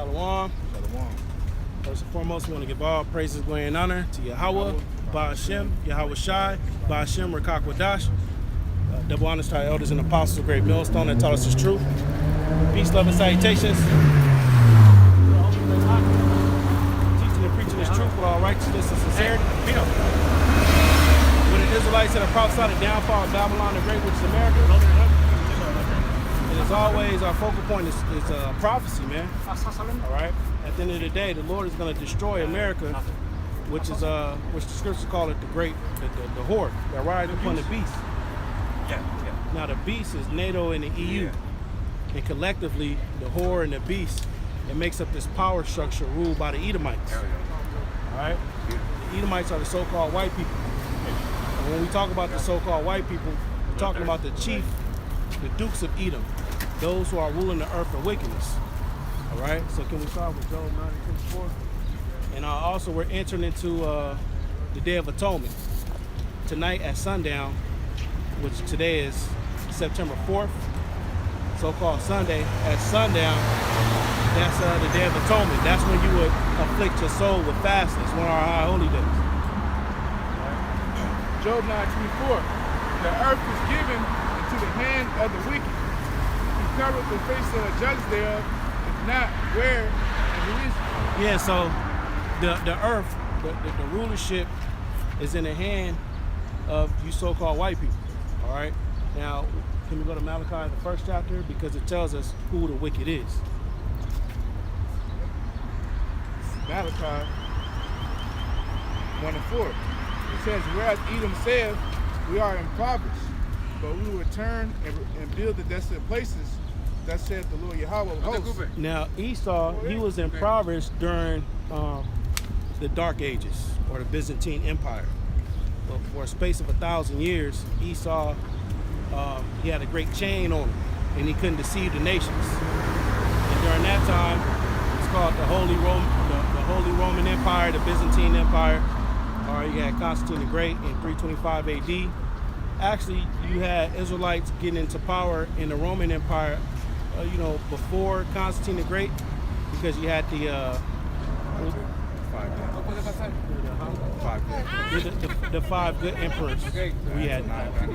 Shalom. Shalom. First and foremost, we want to give all praises, glory, and honor to Yahweh, Ba'ashem, Yahweh Shai, Ba'ashem, Rakak Wadash. Double honors to our elders and apostles of Great Millstone that taught us His truth. Peace, love, and salutations. Teaching and preaching His truth with all righteousness and sincerity. With the Israelites that have prophesied the downfall of Babylon the Great, which is America. And as always, our focal point is prophecy, man. All right. At the end of the day, the Lord is going to destroy America, which the scriptures call it the horde that rides upon the beast. Now the beast is NATO and the EU, and collectively the horde and the beast, it makes up this power structure ruled by the Edomites. All right. The Edomites are the so-called white people. And when we talk about the so-called white people, we're talking about the chief, the dukes of Edom, those who are ruling the earth of wickedness. All right, so can we start with Job 9:24? And also we're entering into the Day of Atonement. Tonight at sundown, which today is September 4th, so-called Sunday, at sundown, that's the Day of Atonement. That's when you would afflict your soul with fasting. It's one of our high holy days. Job 9:24. The earth is given into the hand of the wicked. He covered the face of the judge thereof, if not where and who is he? Yeah, so the earth, the rulership is in the hand of you so-called white people. All right. Now, can we go to Malachi, the first chapter, because it tells us who the wicked is. Malachi 1:4. It says, whereas Edom saith, we are impoverished, but we will return and build the desolate places. Thus saith the Lord Yahweh of hosts. Now, Esau, he was impoverished during the Dark Ages, or the Byzantine Empire. But for a space of 1,000 years, Esau, he had a great chain on him, and he couldn't deceive the nations. And during that time, it's called the Holy Roman Empire, the Byzantine Empire. Or you had Constantine the Great in 325 AD. Actually, you had Israelites getting into power in the Roman Empire, before Constantine the Great, because you had the five good emperors. We had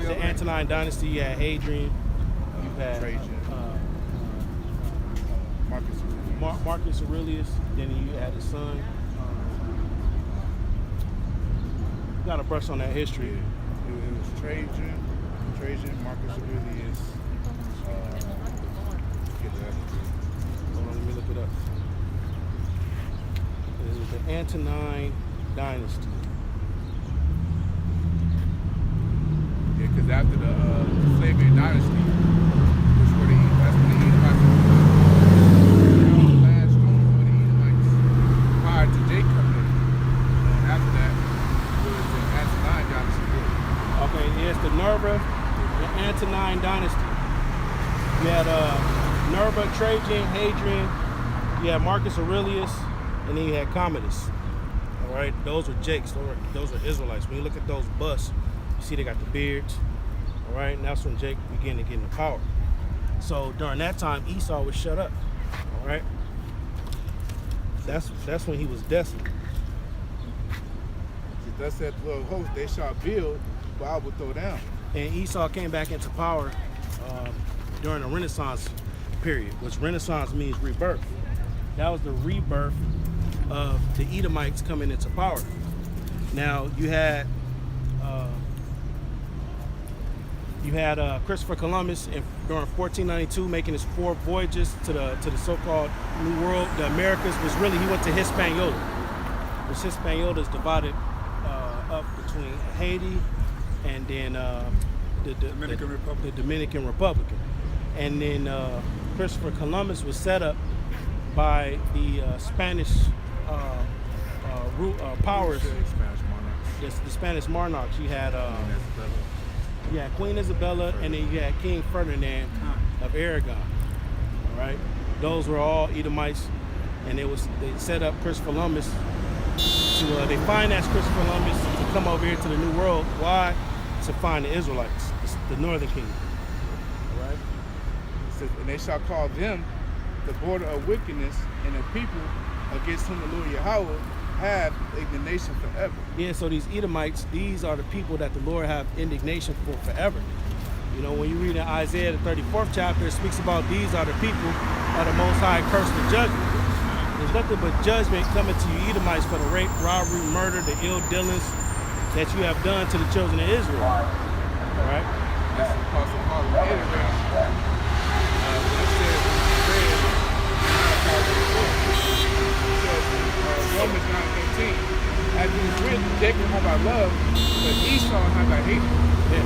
the Antonine dynasty. You had Hadrian. You had Marcus Aurelius. Then you had his son. You got to brush on that history. It was Trajan, Marcus Aurelius. Hold on, let me look it up. It was the Antonine dynasty. Yeah, because after the Flavian dynasty, that's when the Edomites last strong for the Edomites prior to Jacob. And after that, it was the Antonine dynasty. Okay, here's the Nerva, the Antonine dynasty. You had Nerva, Trajan, Hadrian, you had Marcus Aurelius, and then you had Commodus. All right, those are Jakes, those are Israelites. When you look at those busts, you see they got the beards. All right, and that's when Jake began to get into power. So during that time, Esau was shut up. All right, that's when he was desolate. Thus said the Lord host, they shall build, but I will throw down. And Esau came back into power during the Renaissance period, which Renaissance means rebirth. That was the rebirth of the Edomites coming into power. Now you had Christopher Columbus during 1492 making his 4 voyages to the so-called New World, the Americas. Was really, he went to Hispaniola, which Hispaniola is divided up between Haiti and then the Dominican Republic. And then Christopher Columbus was set up by the Spanish powers, the Spanish monarchs. You had Queen Isabella, and then you had King Ferdinand of Aragon. All right, those were all Edomites, and they set up Christopher Columbus they financed Christopher Columbus to come over here to the New World. Why? To find the Israelites, the Northern Kingdom. All right. It says, and they shall call them the border of wickedness, and a people against whom the Lord Yahweh have indignation forever. Yeah, so these Edomites, these are the people that the Lord have indignation for forever. You know, when you read in Isaiah, the 34th chapter, it speaks about these are the people of the Most High cursed with judgment. There's nothing but judgment coming to you Edomites for the rape, robbery, murder, the ill dealings that you have done to the children of Israel. All right? That's the Apostle Paul reiterating. When it says, Romans 9:18, as it is written, Jacob have I loved, but Esau have I hated. Yeah.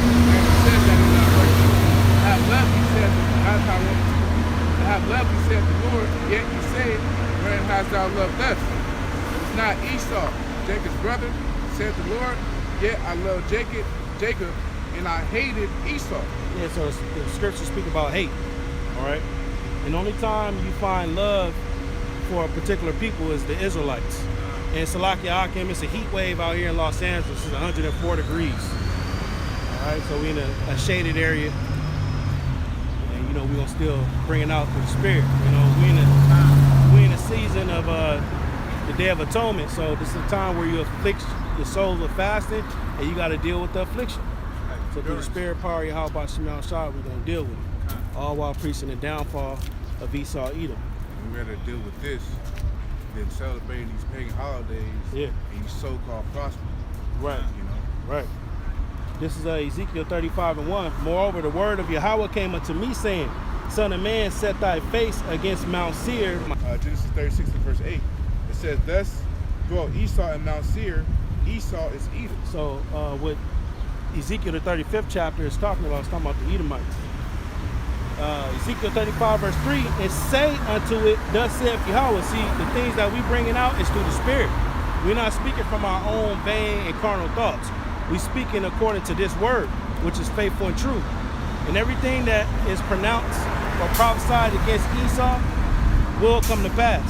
And it says that in that verse. I have loved, he said, I have loved, he said the Lord, yet you say, wherein hast thou loved us? It was not Esau, Jacob's brother, said the Lord, yet I loved Jacob, and I hated Esau. Yeah, so the scriptures speak about hate. All right? And the only time you find love for a particular people is the Israelites. And Salakia Akim, it's a heat wave out here in Los Angeles. It's 104 degrees. All right, so we're in a shaded area. And, you know, we're going to still bring it out with the spirit. You know, we're in a season of the Day of Atonement. So this is a time where you afflict your souls with fasting, and you got to deal with the affliction. So through the spirit power of Yahweh Shema Shah, we're going to deal with it. All while preaching the downfall of Esau Edom. We'd rather deal with this than celebrating these pagan holidays and you so-called prosper. Right. You know? Right. This is Ezekiel 35:1. Moreover, the word of Yahweh came unto me, saying, Son of man, set thy face against Mount Seir. Genesis 36 and verse 8. It says, thus dwelt Esau in Mount Seir. Esau is Edom. So what Ezekiel the 35th chapter is talking about, it's talking about the Edomites. Ezekiel 35 verse 3, and say unto it, thus saith Yahweh. See, the things that we bringing out is through the Spirit. We're not speaking from our own vain and carnal thoughts. We speaking according to this word, which is faithful and true. And everything that is pronounced or prophesied against Esau will come to pass.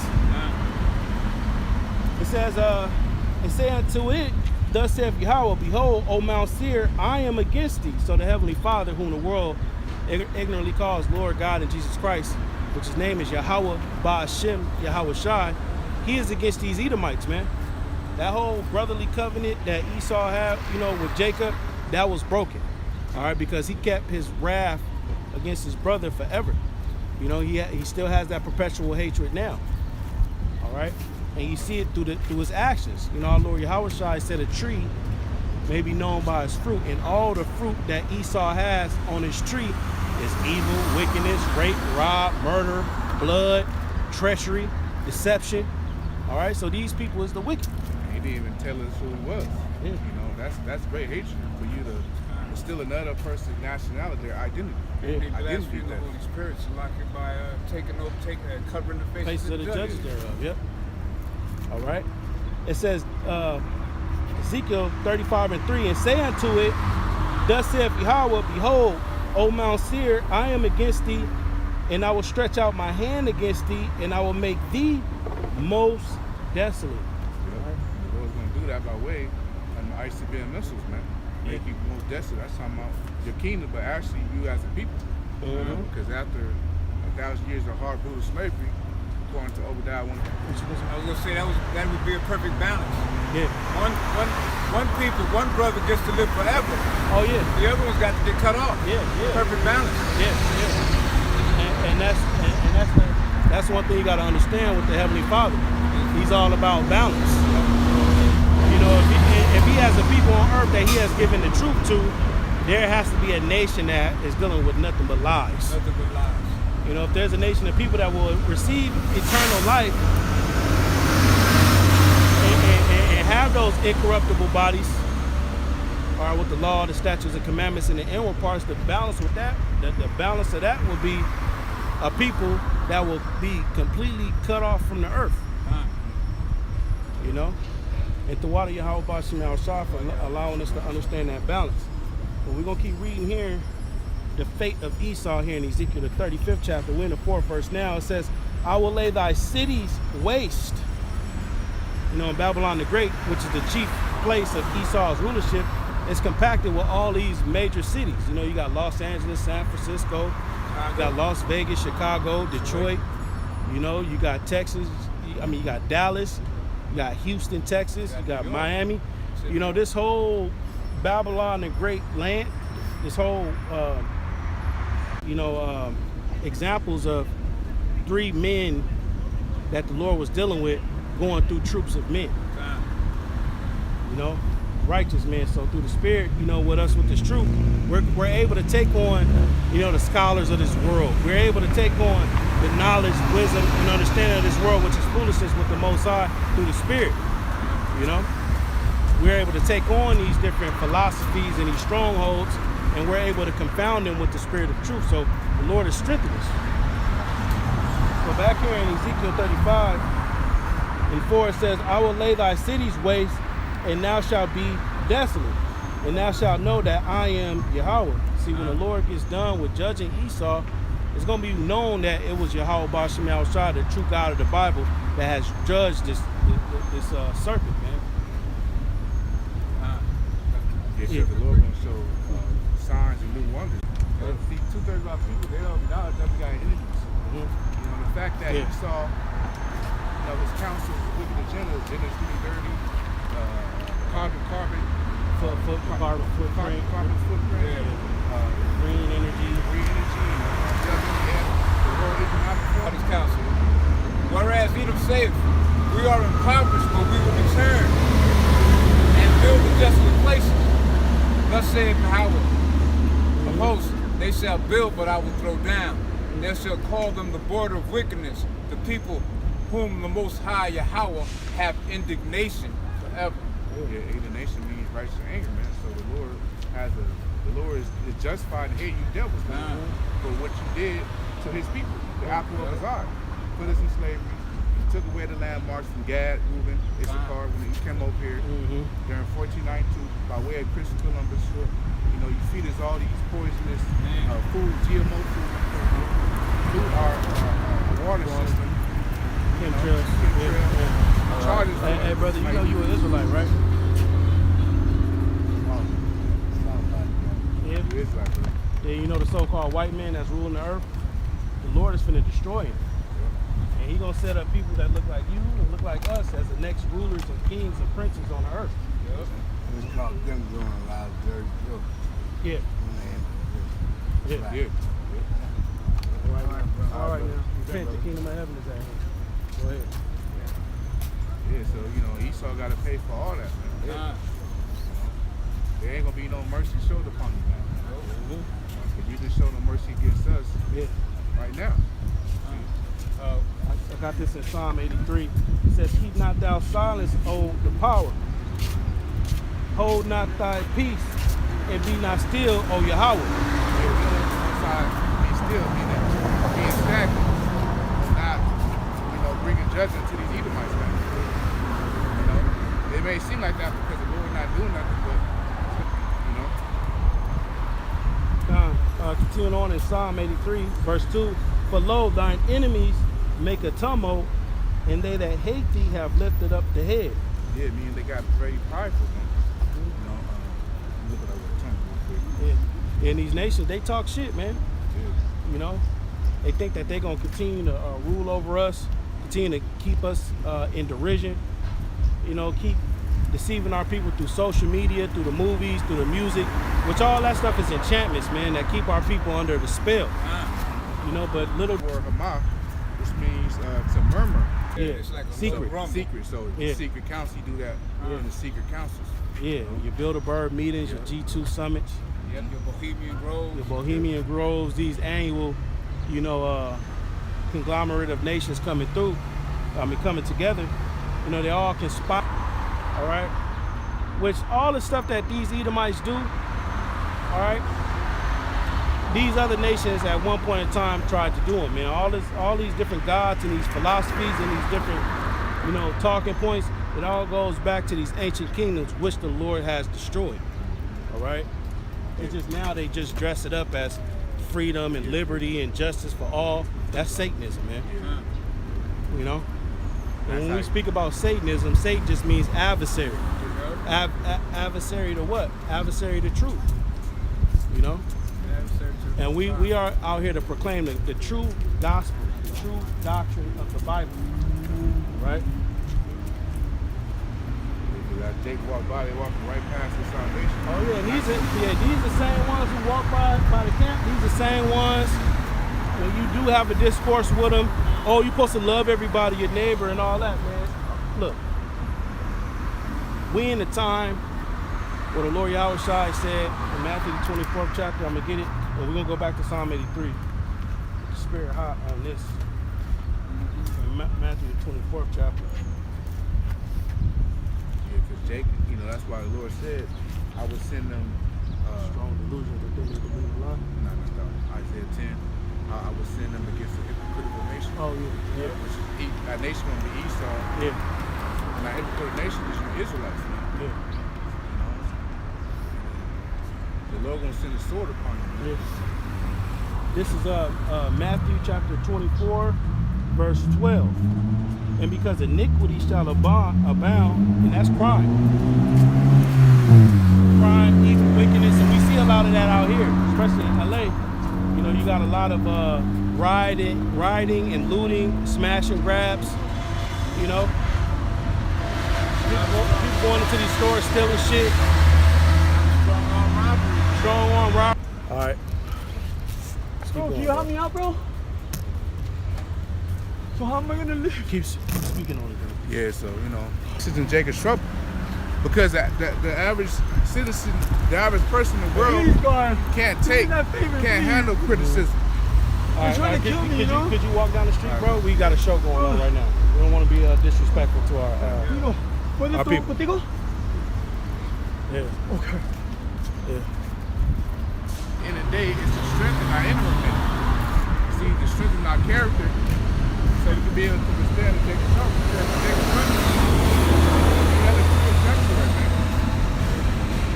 It says, and say unto it, thus saith Yahweh, behold, O Mount Seir, I am against thee. So the Heavenly Father, whom the world ignorantly calls Lord God and Jesus Christ, which his name is Yahweh Ba'ashem, Yahweh Shai, he is against these Edomites, man. That whole brotherly covenant that Esau had, you know, with Jacob, that was broken. All right, because he kept his wrath against his brother forever. You know, he still has that perpetual hatred now. All right, and you see it through his actions. You know, our Lord Yahweh Shai said a tree may be known by its fruit, and all the fruit that Esau has on his tree is evil, wickedness, rape, rob, murder, blood, treachery, deception. All right, so these people is the wicked. He didn't even tell us who he was. Yeah. You know, that's great hatred for you to steal another person's nationality, their identity. Yeah. They blaspheme the Holy Spirit, so like it by covering the faces Of the judges thereof. Yep. All right. It says Ezekiel 35:3, and say unto it, thus saith Yahweh, behold, O Mount Seir, I am against thee, and I will stretch out my hand against thee, and I will make thee most desolate. Right. The Lord's going to do that by way of the ICBM missiles, man. Make you most desolate. That's talking about your kingdom, but actually you as a people. You know, because after 1,000 years of hard brutal slavery, according to Obadiah 1. I was gonna say that would be a perfect balance. Yeah. One people, one brother gets to live forever. Oh yeah. The other one's got to get cut off. Yeah. Perfect balance. Yeah. And that's one thing you got to understand with the Heavenly Father. He's all about balance. You know, if he has a people on earth that he has given the truth to, there has to be a nation that is dealing with nothing but lies. Nothing but lies. You know, if there's a nation of people that will receive eternal life and have those incorruptible bodies, all right, with the law, the statutes, and commandments, and the inward parts, the balance with that, the balance of that will be a people that will be completely cut off from the earth. You know? And the water Yahweh Bashim al-Shah for allowing us to understand that balance. But we're going to keep reading here the fate of Esau here in Ezekiel the 35th chapter. We're in the 4th verse now. It says, I will lay thy cities waste. You know, in Babylon the Great, which is the chief place of Esau's rulership, is compacted with all these major cities. You know, you got Los Angeles, San Francisco, You got Las Vegas, Chicago, Detroit. You know, you got Texas. You got Dallas. You got Houston, Texas. You got Miami. You know, this whole Babylon the Great land, this whole, examples of 3 men that the Lord was dealing with going through troops of men. You know, righteous men. So through the Spirit, you know, with us with this truth, we're able to take on, you know, the scholars of this world. We're able to take on the knowledge, wisdom, and understanding of this world, which is foolishness with the Most High through the Spirit. You know, we're able to take on these different philosophies and these strongholds, and we're able to confound them with the Spirit of truth. So the Lord has strengthened us. So back here in Ezekiel 35 and 4, it says, I will lay thy cities waste, and thou shalt be desolate, and thou shalt know that I am Yahweh. See, when the Lord gets done with judging Esau, it's going to be known that it was Yahweh Bashem Yahushua, the true God of the Bible, that has judged this serpent, man. Yes, sir. The Lord gonna show signs and new wonders. See, 2/3 of our people, they don't acknowledge that we got enemies. You know, the fact that Esau, you know, his counsels, wicked agendas, Genesis 3:30, carbon footprint, Green energy, the World Economic Forum. His counsel. Whereas Edom saith, we are impoverished, but we will return and build the desolate places. Thus saith Yahweh of hosts, they shall build, but I will throw down. They shall call them the border of wickedness, the people whom the Most High Yahweh have indignation forever. Yeah, indignation means righteous anger, man. So the Lord is justified in hate you devils, man, for what you did to his people, the apple of his eye. Put us in slavery. You took away the landmarks from Gad, Reuben, Issachar, when you came over here during 1492 by way of Christopher Columbus. You know, you feed us all these poisonous food, GMO food, through our water system. chemtrails. Charges. Hey, brother, you know you an Israelite, right? Yeah, you know the so-called white man that's ruling the earth? The Lord is finna destroy him. And he gonna set up people that look like you and look like us as the next rulers and kings and princes on the earth. It's called them doing a lot of dirty work. Yeah. Yeah. All right, now. Repent, the kingdom of heaven is at hand. Go ahead. Yeah, so, you know, Esau got to pay for all that, man. There ain't going to be no mercy showed upon you, man. Because you just show no mercy against us right now. I got this in Psalm 83. It says, keep not thou silence, O the power. Hold not thy peace, and be not still, O Yahweh. Be still, being stagnant, not, you know, bringing judgment to these Edomites, man. You know, it may seem like that because the Lord not doing nothing, but, you know. Continuing on in Psalm 83, verse 2, for lo, thine enemies make a tumult, and they that hate thee have lifted up the head. Yeah, meaning they got very prideful, man. You know, look at that tongue. Yeah. And these nations, they talk shit, man. Yeah. You know, they think that they're going to continue to rule over us, continue to keep us in derision, you know, keep deceiving our people through social media, through the movies, through the music, which all that stuff is enchantments, man, that keep our people under the spell. You know, but little word Hama, which means to murmur. Yeah, it's like a secret. Secret. So secret council, you do that in the secret councils. Yeah, your Bilderberg meetings, your G2 summits, Your Bohemian Grove. your Bohemian Groves, these annual, you know, conglomerate of nations coming through, coming together. You know, they all conspire, all right? Which all the stuff that these Edomites do, all right? These other nations at one point in time tried to do them, man. All these different gods and these philosophies and these different, you know, talking points, it all goes back to these ancient kingdoms which the Lord has destroyed, all right? It's just now they just dress it up as freedom and liberty and justice for all. That's Satanism, man. You know? And when we speak about Satanism, Satan just means adversary. Adversary to what? Adversary to truth. You know? And we are out here to proclaim the true gospel, the true doctrine of the Bible. Right? Jake walked by, they walking right past the salvation. Oh yeah, these are the same ones who walk by the camp. These are the same ones when you do have a discourse with them. Oh, you're supposed to love everybody, your neighbor, and all that, man. Look, we in the time where the Lord Yahweh Shai said in Matthew the 24th chapter, I'm gonna get it, and we're gonna go back to Psalm 83. The spirit hot on this. In Matthew the 24th chapter. Jake, you know, that's why the Lord said, I would send them Strong delusions that they need to believe a lie. no, Isaiah 10. I would send them against a hypocritical nation. Oh yeah. Which is that nation gonna be Esau. Yeah. And that hypocritical nation is you Israelites. Yeah. You know? The Lord gonna send a sword upon you. Yeah. This is Matthew chapter 24, verse 12. And because iniquity shall abound, and that's crime. Crime, evil, wickedness, and we see a lot of that out here, especially in LA. You know, you got a lot of rioting and looting, smash and grabs. You know, people going into these stores stealing shit. Strong arm robbery. All right. Bro, can you help me out, bro? So how am I gonna live? Keep speaking on it, bro. Yeah, so, you know, this is in Jacob's trouble. Because the average citizen, the average person in the world Please, God. can't Do me take, that favor, can't please. handle criticism. All right, trying to kill me, you know? Could you walk down the street, bro? We got a show going on right now. We don't want to be disrespectful to our You know, ¿puedes Our tú people. contigo? yeah. Okay. Yeah. In the day, it's to strengthen our inner man. See, to strengthen our character so we can be able to withstand and take a trouble.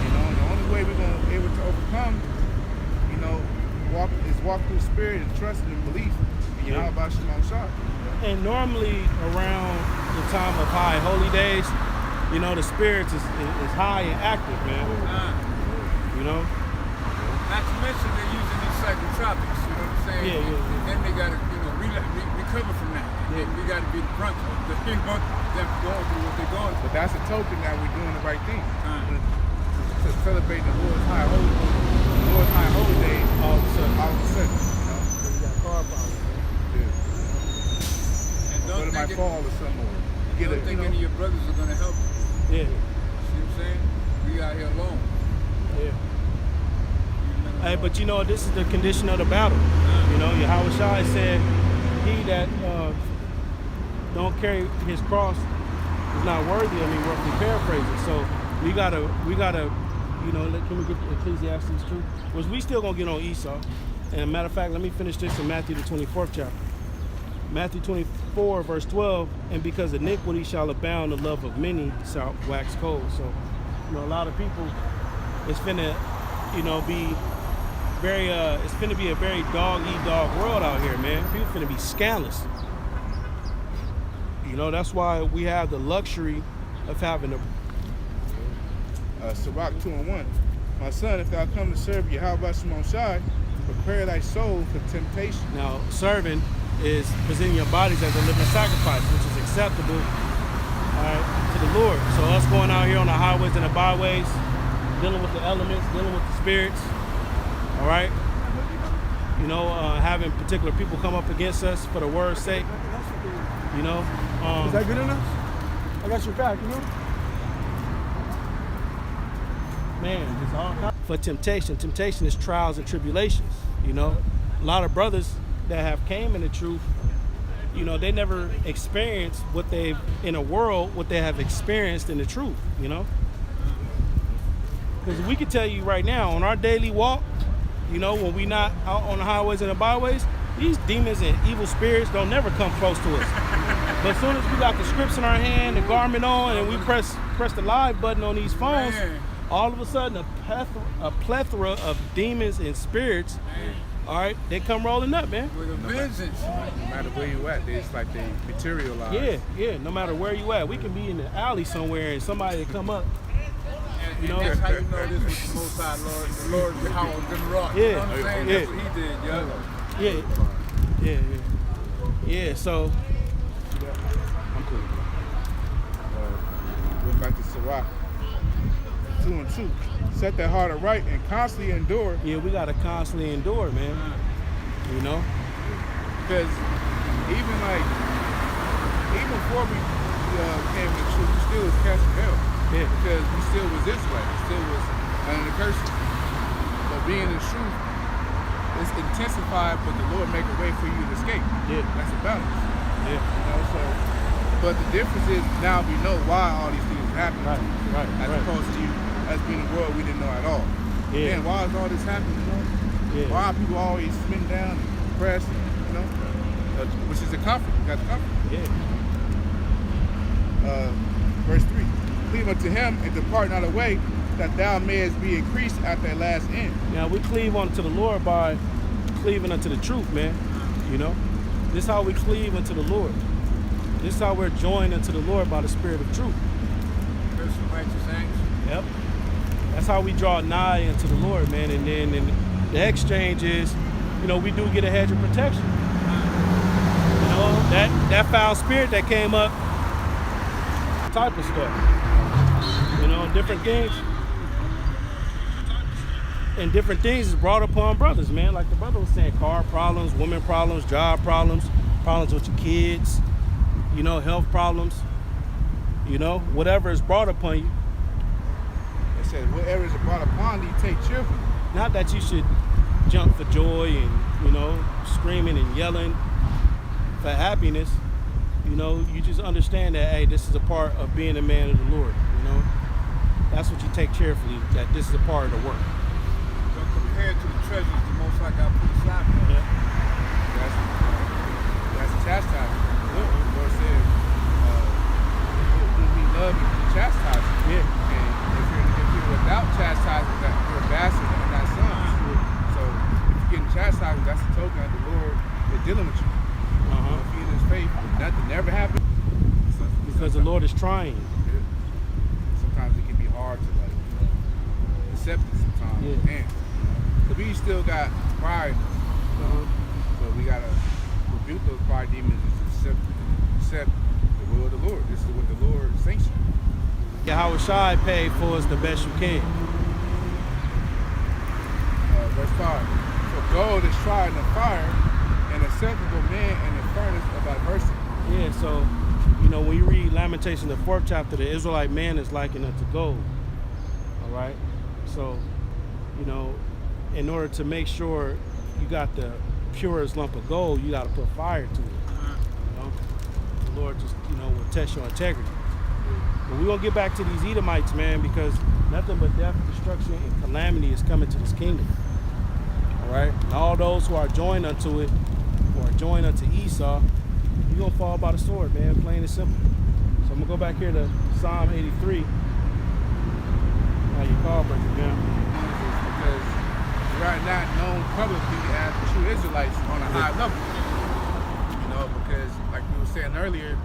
You know, and the only way we're going to be able to overcome, you know, walk through the spirit and trust and belief. And you know about Shimon Shah. And normally around the time of high holy days, you know, the spirits is high and active, man. You know? Not to mention they're using these psychotropics, you know what I'm saying? Yeah, yeah, yeah. And then they gotta, you know, recover from that. Yeah. We gotta be the brunt of the, you know, them going through what they're going through. But that's a token that we're doing the right thing. To celebrate the Lord's high holy days. All of a sudden, All of a sudden, you know. you got car problems. Yeah. And What don't if I think, fall or something? don't think any of your brothers are gonna help you. Yeah, See what I'm saying? We out here alone. yeah. Hey, but you know, this is the condition of the battle. You know, Yahweh Shai said, he that don't carry his cross is not worthy of me, roughly paraphrasing. So we gotta, you know, can we get Ecclesiastes 2? Was we still gonna get on Esau? And matter of fact, let me finish this in Matthew the 24th chapter. Matthew 24, verse 12, and because iniquity shall abound, the love of many shall wax cold. So, you know, a lot of people, it's finna, you know, be very, it's finna be a very dog-eat-dog world out here, man. People finna be scandalous. You know, that's why we have the luxury of having a Sirach 2:1. My son, if thou come to serve Yahweh Shimon Shai, prepare thy soul for temptation. Now, serving is presenting your bodies as a living sacrifice, which is acceptable, all right, to the Lord. So us going out here on the highways and the byways, dealing with the elements, dealing with the spirits, all right, you know, having particular people come up against us for the word's sake, you know. Is that good enough? I got your back, you know? Man, it's all for temptation. Temptation is trials and tribulations, you know. A lot of brothers that have came in the truth, you know, they never experienced what they've, in a world, what they have experienced in the truth, you know. Because we can tell you right now, on our daily walk, you know, when we not out on the highways and the byways, these demons and evil spirits don't never come close to us. But as soon as we got the scripts in our hand, the garment on, and we press the live button on these phones, all of a sudden a plethora of demons and spirits, all right, they come rolling up, man. With a vengeance. No matter where you at, it's like they materialize. Yeah, no matter where you at. We can be in the alley somewhere and somebody come up. You know? That's how you know this was the Most High, Lord. The Lord Yahweh was in the rock. Yeah. You know what I'm saying? Yeah. That's what he did, yeah. Yeah. So I'm cool. Going back to Sirach 2 and 2. Set that heart aright and constantly endure. Yeah, we gotta constantly endure, man. You know? Because even before we came to the truth, we still was casting hell. Yeah. Because we still was Israelites. We still was under the curses. But being in truth, it's intensified, but the Lord make a way for you to escape. Yeah. That's a balance. Yeah. You know, so, but the difference is now we know why all these things happen. Right. As opposed to us being in the world we didn't know at all. Yeah. Man, why is all this happening? You know? Yeah. Why are people always smitten down and depressed? You know, which is a comfort. You got the comfort. Yeah. Verse 3. Cleave unto him and depart not away, that thou mayest be increased at thy last end. Now we cleave unto the Lord by cleaving unto the truth, man. You know? This is how we cleave unto the Lord. This is how we're joined unto the Lord by the Spirit of truth. There's some righteous things. Yep. That's how we draw nigh unto the Lord, man. And then the exchange is, you know, we do get a hedge of protection. You know, that foul spirit that came up, type of stuff. You know, different things. And different things is brought upon brothers, man. Like the brother was saying, car problems, women problems, job problems, problems with your kids, you know, health problems, you know, whatever is brought upon you. It says, whatever is brought upon thee, take cheerfully. Not that you should jump for joy and, you know, screaming and yelling for happiness. You know, you just understand that, hey, this is a part of being a man of the Lord, you know. That's what you take cheerfully, that this is a part of the work. So compared to the treasures the Most High got put aside for us. That's chastisement. The Lord said, when we love you, we chastise you. Yeah. And if you're without chastisement, that you're a bastard and not sons. So if you're getting chastised, that's a token that the Lord is dealing with you. If you're in his faith, nothing never happened. Because the Lord is trying. Sometimes it can be hard to accept it sometimes. Yeah. Man, but we still got pride. But we gotta rebuke those pride demons and accept the will of the Lord. This is what the Lord sanctions. Yahweh Shai paid for us the best you can. Verse 5. For gold is tried in the fire, and acceptable man in the furnace of adversity. Yeah, so, you know, when you read Lamentation, the 4th chapter, the Israelite man is likened unto gold. All right? So, you know, in order to make sure you got the purest lump of gold, you got to put fire to it. You know? The Lord just, you know, will test your integrity. But we're going to get back to these Edomites, man, because nothing but death, destruction, and calamity is coming to this kingdom. All right? And all those who are joined unto it, who are joined unto Esau, you're going to fall by the sword, man, plain and simple. So I'm going to go back here to Psalm 83. How you call break it down. Because we are not known publicly as true Israelites on a high level. You know, because like we were saying earlier,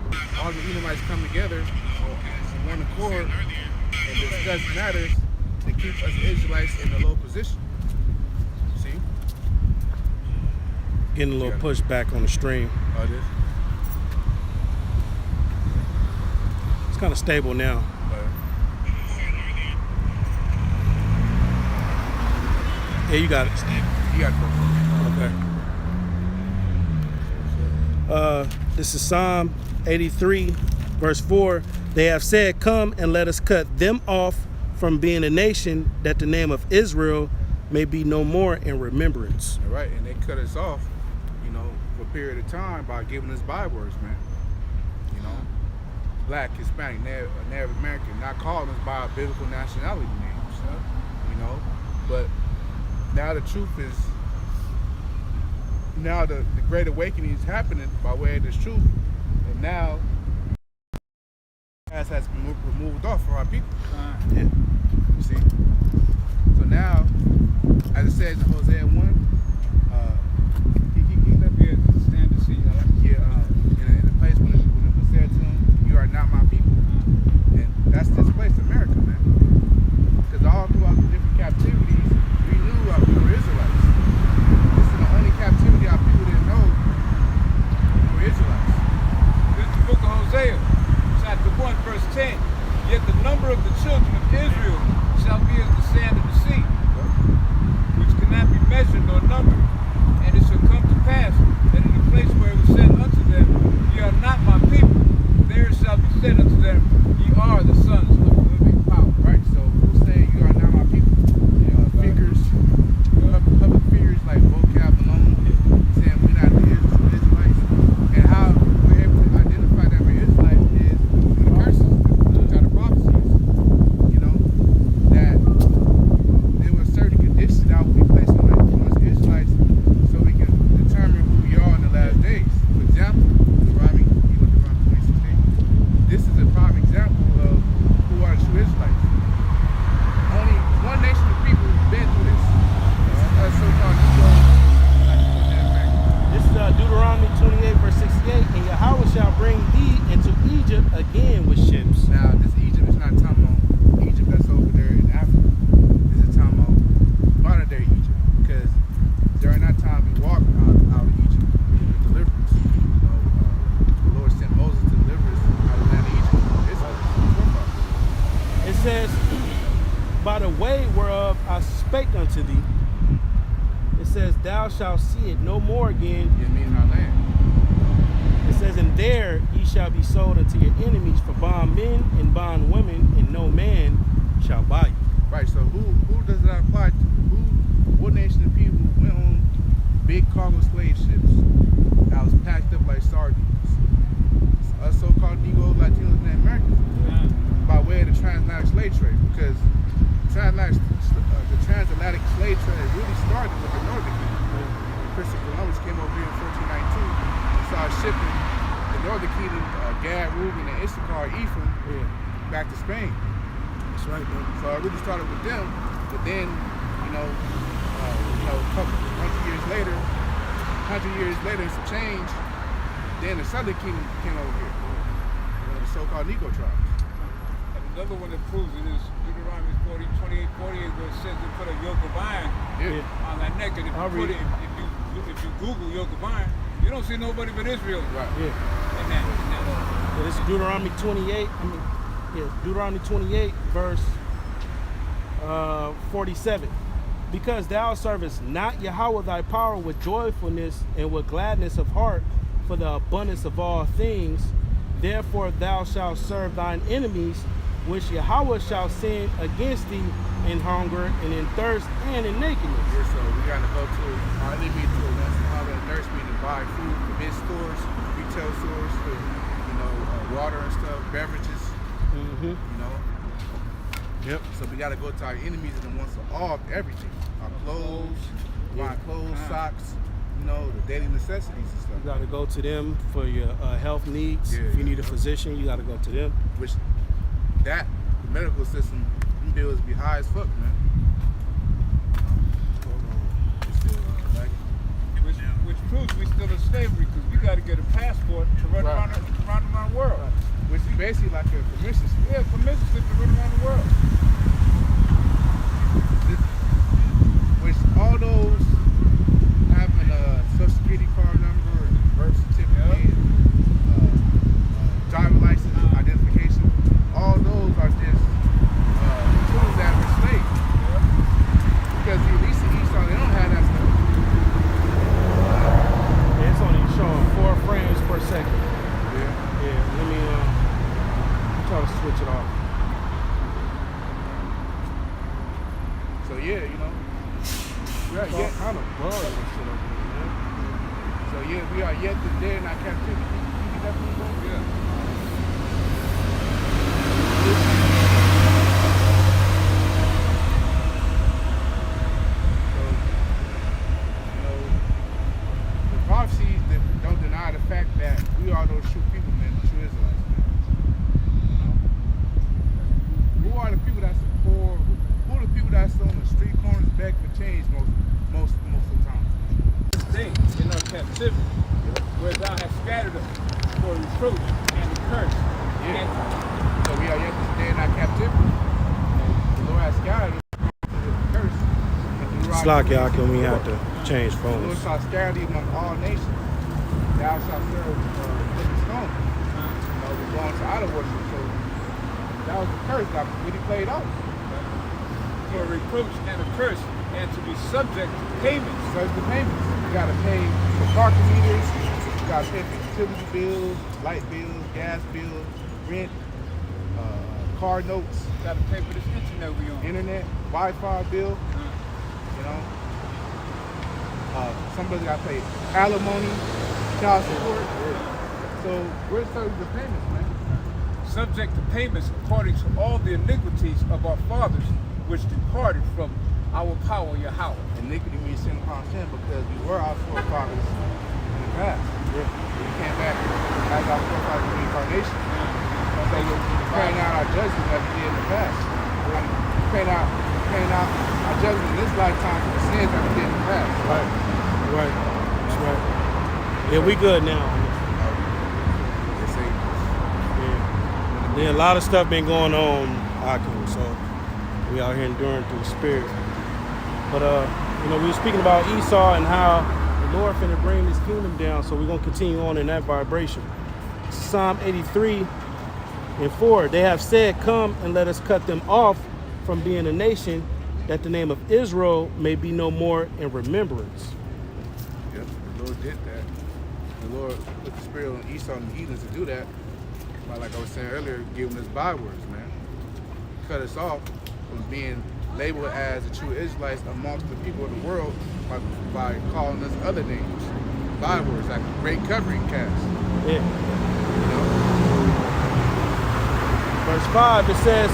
all the Edomites come together on one accord and discuss matters to keep us Israelites in a low position. See? Getting a little pushback on the stream. Oh, this? It's kind of stable now. Yeah, you got it. You got it. Okay. This is Psalm 83, verse 4. They have said, come and let us cut them off from being a nation, that the name of Israel may be no more in remembrance. All right, and they cut us off, you know, for a period of time by giving us bywords, man. You know, Black, Hispanic, Native American, not calling us by our biblical nationality names, you know. But now the truth is, now the great awakening is happening by way of this truth, and now has been removed off for our people. Yeah. You see? So now, as it says in Hosea 1, Stand to see. in the place when it was said to him, you are not my people. And that's this place, America, man. says, thou shalt see it no more again. It means our land. It says, and there ye shall be sold unto your enemies for bondmen and bondwomen, and no man shall buy you. Right, so who does that apply to? What nation of people went on big cargo slave ships that was packed up like sardines? Us so-called Negroes, Latinos, and Americans, by way of the transatlantic slave trade, because the transatlantic slave trade really started with the Northern Kingdom. Christopher Columbus came over here in 1492 and started shipping the Northern Kingdom, Gad, Reuben, and Issachar, Ephraim, back to Spain. That's right, bro. So I really started with them, but then, a couple 100 years later, and some change, then the Southern Kingdom came over here, the so-called Negro tribes. And another one that proves it is Deuteronomy 28, where it says they put a yoke of iron on that neck, and if you Google yoke of iron, you don't see nobody but Israel. Right. Yeah. In that. This is Deuteronomy 28. Deuteronomy 28, verse 47. Because thou servest not Yahweh thy power with joyfulness and with gladness of heart for the abundance of all things, therefore thou shalt serve thine enemies, which Yahweh shall send against thee in hunger and in thirst and in nakedness. Yeah, so we got to go to our enemy to hunger and thirst, meaning buy food from his stores, retail stores, water and stuff, beverages, Yep. So we got to go to our enemies and wants all everything. Our clothes, buying clothes, socks, the daily necessities and stuff. You got to go to them for your health needs. If you need a physician, you got to go to them. Which, the medical system, them bills be high as fuck, man. Which proves we still in slavery, because we got to get a passport to run around the world. Which is basically like a permission slip. Yeah, permission slip to run around the world. Which all those having a social security card number and birth certificate, driver license, identification, all those are just tools that were slaves. Because at least in Esau, they don't have that stuff. It's only showing 4 frames per second. Yeah. Let me try to switch it off. So yeah, It's all kind of blurry and shit over here, man. So yeah, we are yet to dead in our captivity. You definitely go? Yeah. The prophecies that don't deny the fact that we are those true people, man, the true Israelites, man. Who are the people that's poor? Who are the people that's on the street corners begging for change most of the time? They in our captivity, where thou hast scattered us for reproach and the curse. Yeah. So we are yet to stay in our captivity. The Lord has scattered us for the curse. Slack y'all, can we have to change The Lord phones? shall scatter thee among all nations. Thou shalt serve living stones. We're going to idol worship. So that was the curse that really played out. For a reproach and a curse, and to be subject to payments. So it's the payments. You got to pay for parking meters. You got to pay for utility bills, light bills, gas bills, rent, car notes, Got to pay for this internet we on. internet, Wi-Fi bill. Somebody got to pay alimony, child support. So we're serving the payments, man. Subject to payments according to all the iniquities of our fathers, which departed from our power, Yahweh. Iniquity means sin upon sin because we were our forefathers in the past. Yeah. We came back as our forefathers in the incarnation. So we're carrying out our judgment that we did in the past. We're carrying out our judgment in this lifetime for the sins that we did in the past. Right. That's right. Yeah, we good now. Yeah, a lot of stuff been going on, Akim, so we out here enduring through the spirit. But we were speaking about Esau and how the Lord finna bring his kingdom down, so we're gonna continue on in that vibration. Psalm 83:4. They have said, come and let us cut them off from being a nation that the name of Israel may be no more in remembrance. Yep, the Lord did that. The Lord put the spirit on Esau and the heathens to do that. By, like I was saying earlier, giving us bywords, man. Cut us off from being labeled as the true Israelites amongst the people of the world by calling us other names. Bywords, like a great covering cast. Yeah. You know? Verse 5, it says,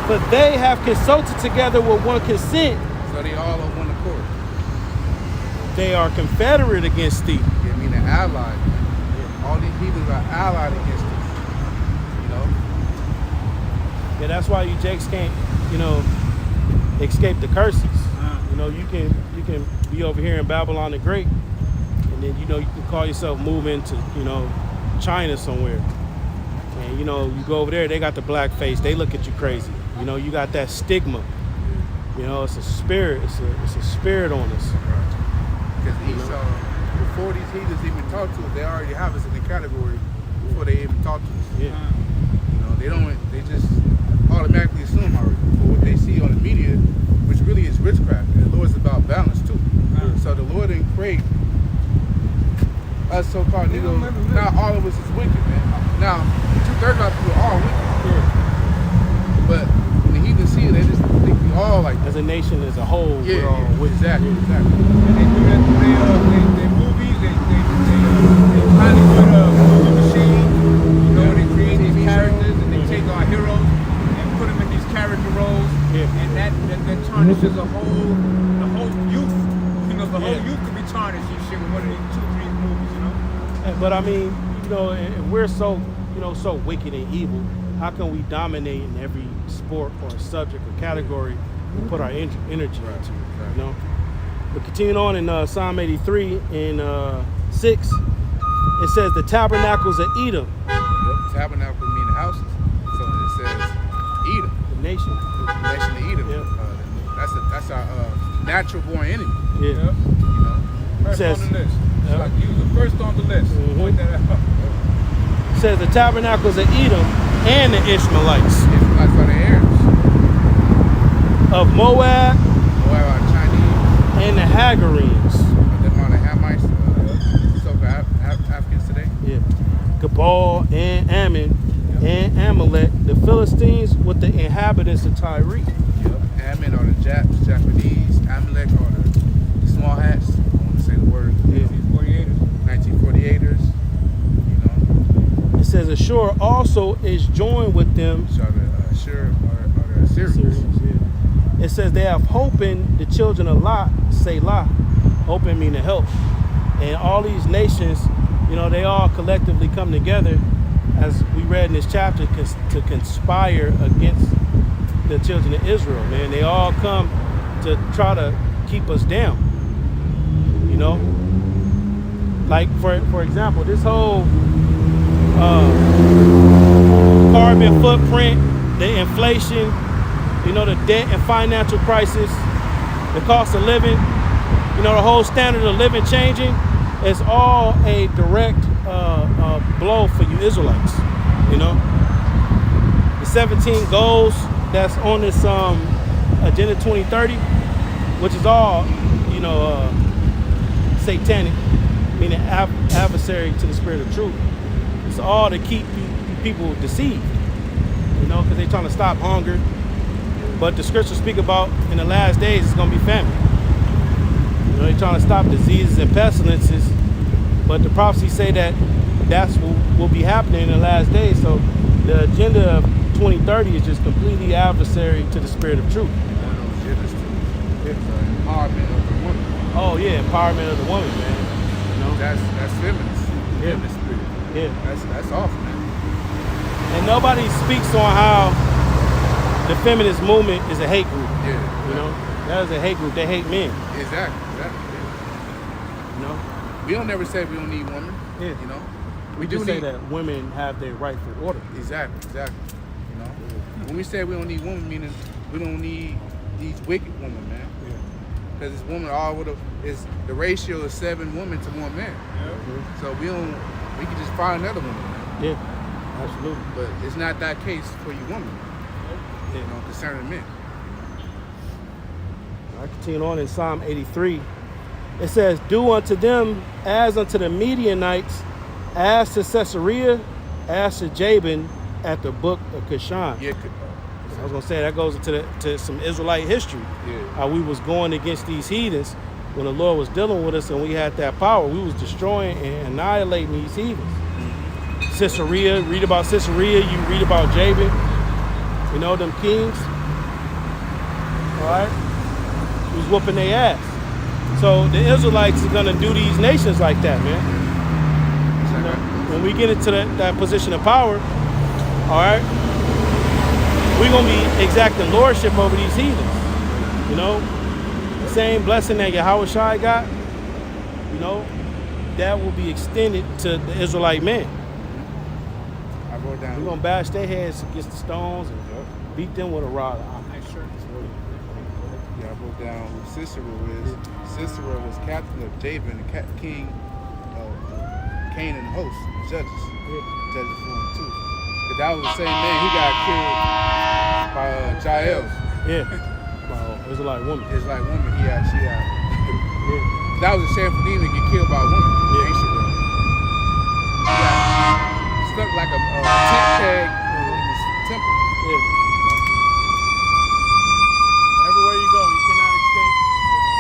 "For they have consulted together with one consent. So they all on one accord. They are confederate against thee." Yeah, I mean, they're allied. All these heathens are allied against us. You know? Yeah, that's why you jakes can't, escape the curses. You know, you can be over here in Babylon the Great, and then you can call yourself moving to China somewhere, and you go over there, they got the black face, they look at you crazy. You got that stigma. It's a spirit. It's a spirit on us. Because Esau, before these heathens even talk to us, they already have us in the category before they even talk to us. Yeah. They just automatically assume already for what they see on the media, which really is witchcraft. And the Lord's about balance too. So the Lord didn't create us so-called Negroes. Not all of us is wicked, man. Now, 2/3 of our people are wicked. Yeah. But when the heathens see it, they just think we all like that. As a nation as a whole, we're all with exactly. And they do that through their movies. They Hollywood movie machine. They create these characters and they take our heroes and put them in these character roles. Yeah. And that tarnishes the whole youth. The whole youth could be tarnished and shit with one of these 2-3 movies. But I mean, if we're so so wicked and evil, how can we dominate in every sport or subject or category we put our energy into? But continuing on in Psalm 83 and 6, it says the tabernacles of Edom. Yep, tabernacle mean houses. So it says Edom. The nation. The nation of Edom. Yeah. That's our natural born enemy. Yeah. Yep. First Says- on the list. Yep. Like he was the first on the list. Point that out. It says the tabernacles of Edom and the Ishmaelites Israelites are the Arabs. of Moab Moab are Chinese. and the Hagarenes. Them are the Hamites. So-called Africans today. Yeah. Gabal and Ammon and Amalek, the Philistines with the inhabitants of Tyre. Yep. Ammon are the Japanese. Amalek are the small hats. I want to say the word. 1948ers. It says Ashur also is joined with them. So the Ashur are the Assyrians. Yeah. It says they have hope in the children of Lot, Selah. Hope in meaning help. And all these nations, they all collectively come together, as we read in this chapter, to conspire against the children of Israel, man. They all come to try to keep us down. Like for example, this whole carbon footprint, the inflation, the debt and financial crisis, the cost of living, the whole standard of living changing, is all a direct blow for you Israelites. The 17 goals that's on this Agenda 2030, which is all satanic, meaning adversary to the spirit of truth. It's all to keep you people deceived, because they're trying to stop hunger. But the scriptures speak about in the last days it's going to be famine. They're trying to stop diseases and pestilences, but the prophecies say that's what will be happening in the last days. So the agenda of 2030 is just completely adversary to the spirit of truth. Empowerment of the woman. Oh yeah, empowerment of the woman, man. That's feminist. Yeah. Feminist spirit. Yeah. That's awful, man. And nobody speaks on how the feminist movement is a hate group. Yeah. That is a hate group. They hate men. Exactly. We don't never say we don't need women. Yeah. We do do say need that women have their rightful order. Exactly. When we say we don't need women, meaning we don't need these wicked women, man. Because this woman is the ratio is 7 women to 1 man. Yeah. So we can just find another woman. Man. Yeah, absolutely. But it's not that case for you women. Yeah. Concerning men. I continue on in Psalm 83. It says, do unto them as unto the Midianites, as to Caesarea, as to Jabin at the brook of Kishon. Yeah. I was gonna say that goes to some Israelite history. Yeah. How we was going against these heathens when the Lord was dealing with us and we had that power. We was destroying and annihilating these heathens. Caesarea, read about Caesarea, you read about Jabin, you know, them kings. All right? He was whooping their ass. So the Israelites are gonna do these nations like that, man. You know, when we get into that position of power, all right, we're gonna be exacting lordship over these heathens. You know, the same blessing that Yahweh Shai got, you know, that will be extended to the Israelite men. I wrote down. We're gonna bash their heads against the stones and beat them with a rod of iron. Nice shirt. Yeah, I wrote down who Sisera is. Sisera was captain of Jabin, the king of Canaan host, Judges. Judges 4 and 2. Because that was the same man, he got killed by Jael. Yeah. Wow, Israelite woman. Israelite woman, she had. Yeah. That was a shame for them to get killed by a woman. Yeah. Ancient world. She got stuck like a tent peg in this temple. Yeah. Everywhere you go, you cannot escape.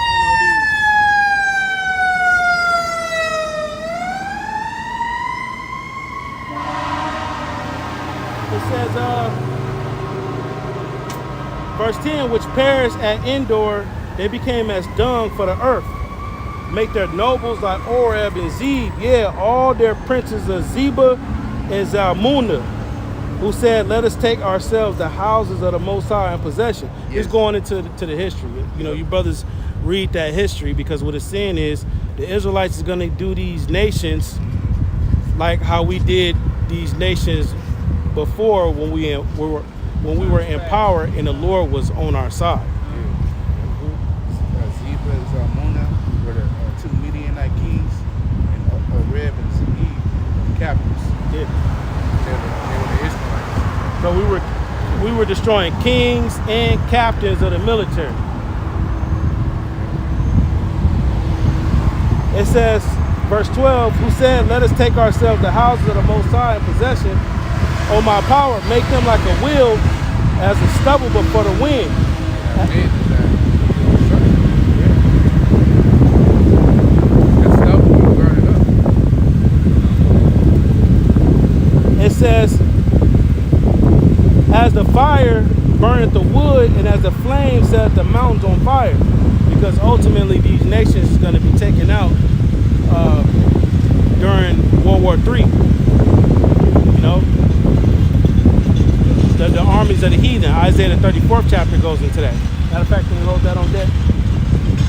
You know, these. It says, verse 10, which perished at Endor, they became as dung for the earth. Make their nobles like Oreb and Zeb, yeah, all their princes of Zebah and Zalmunna, who said, let us take ourselves the houses of the Most High in possession. Yes. It's going into the history. You know, you brothers read that history, because what it's saying is the Israelites is going to do these nations like how we did these nations before when we were in power and the Lord was on our side. Zebah and Zalmunna were the two Midianite kings, and Oreb and Zeb, captains. Yeah. They were the Israelites. So we were destroying kings and captains of the military. It says, verse 12, who said, let us take ourselves the houses of the Most High in possession. O my power, make them like a wheel as a stubble before the wind. That man is that stuff will burn it up. It says, as the fire burneth the wood, and as the flame set the mountains on fire. Because ultimately these nations is going to be taken out during World War III. You know, the armies of the heathen. Isaiah the 34th chapter goes into that. Matter of fact, can we hold that on deck?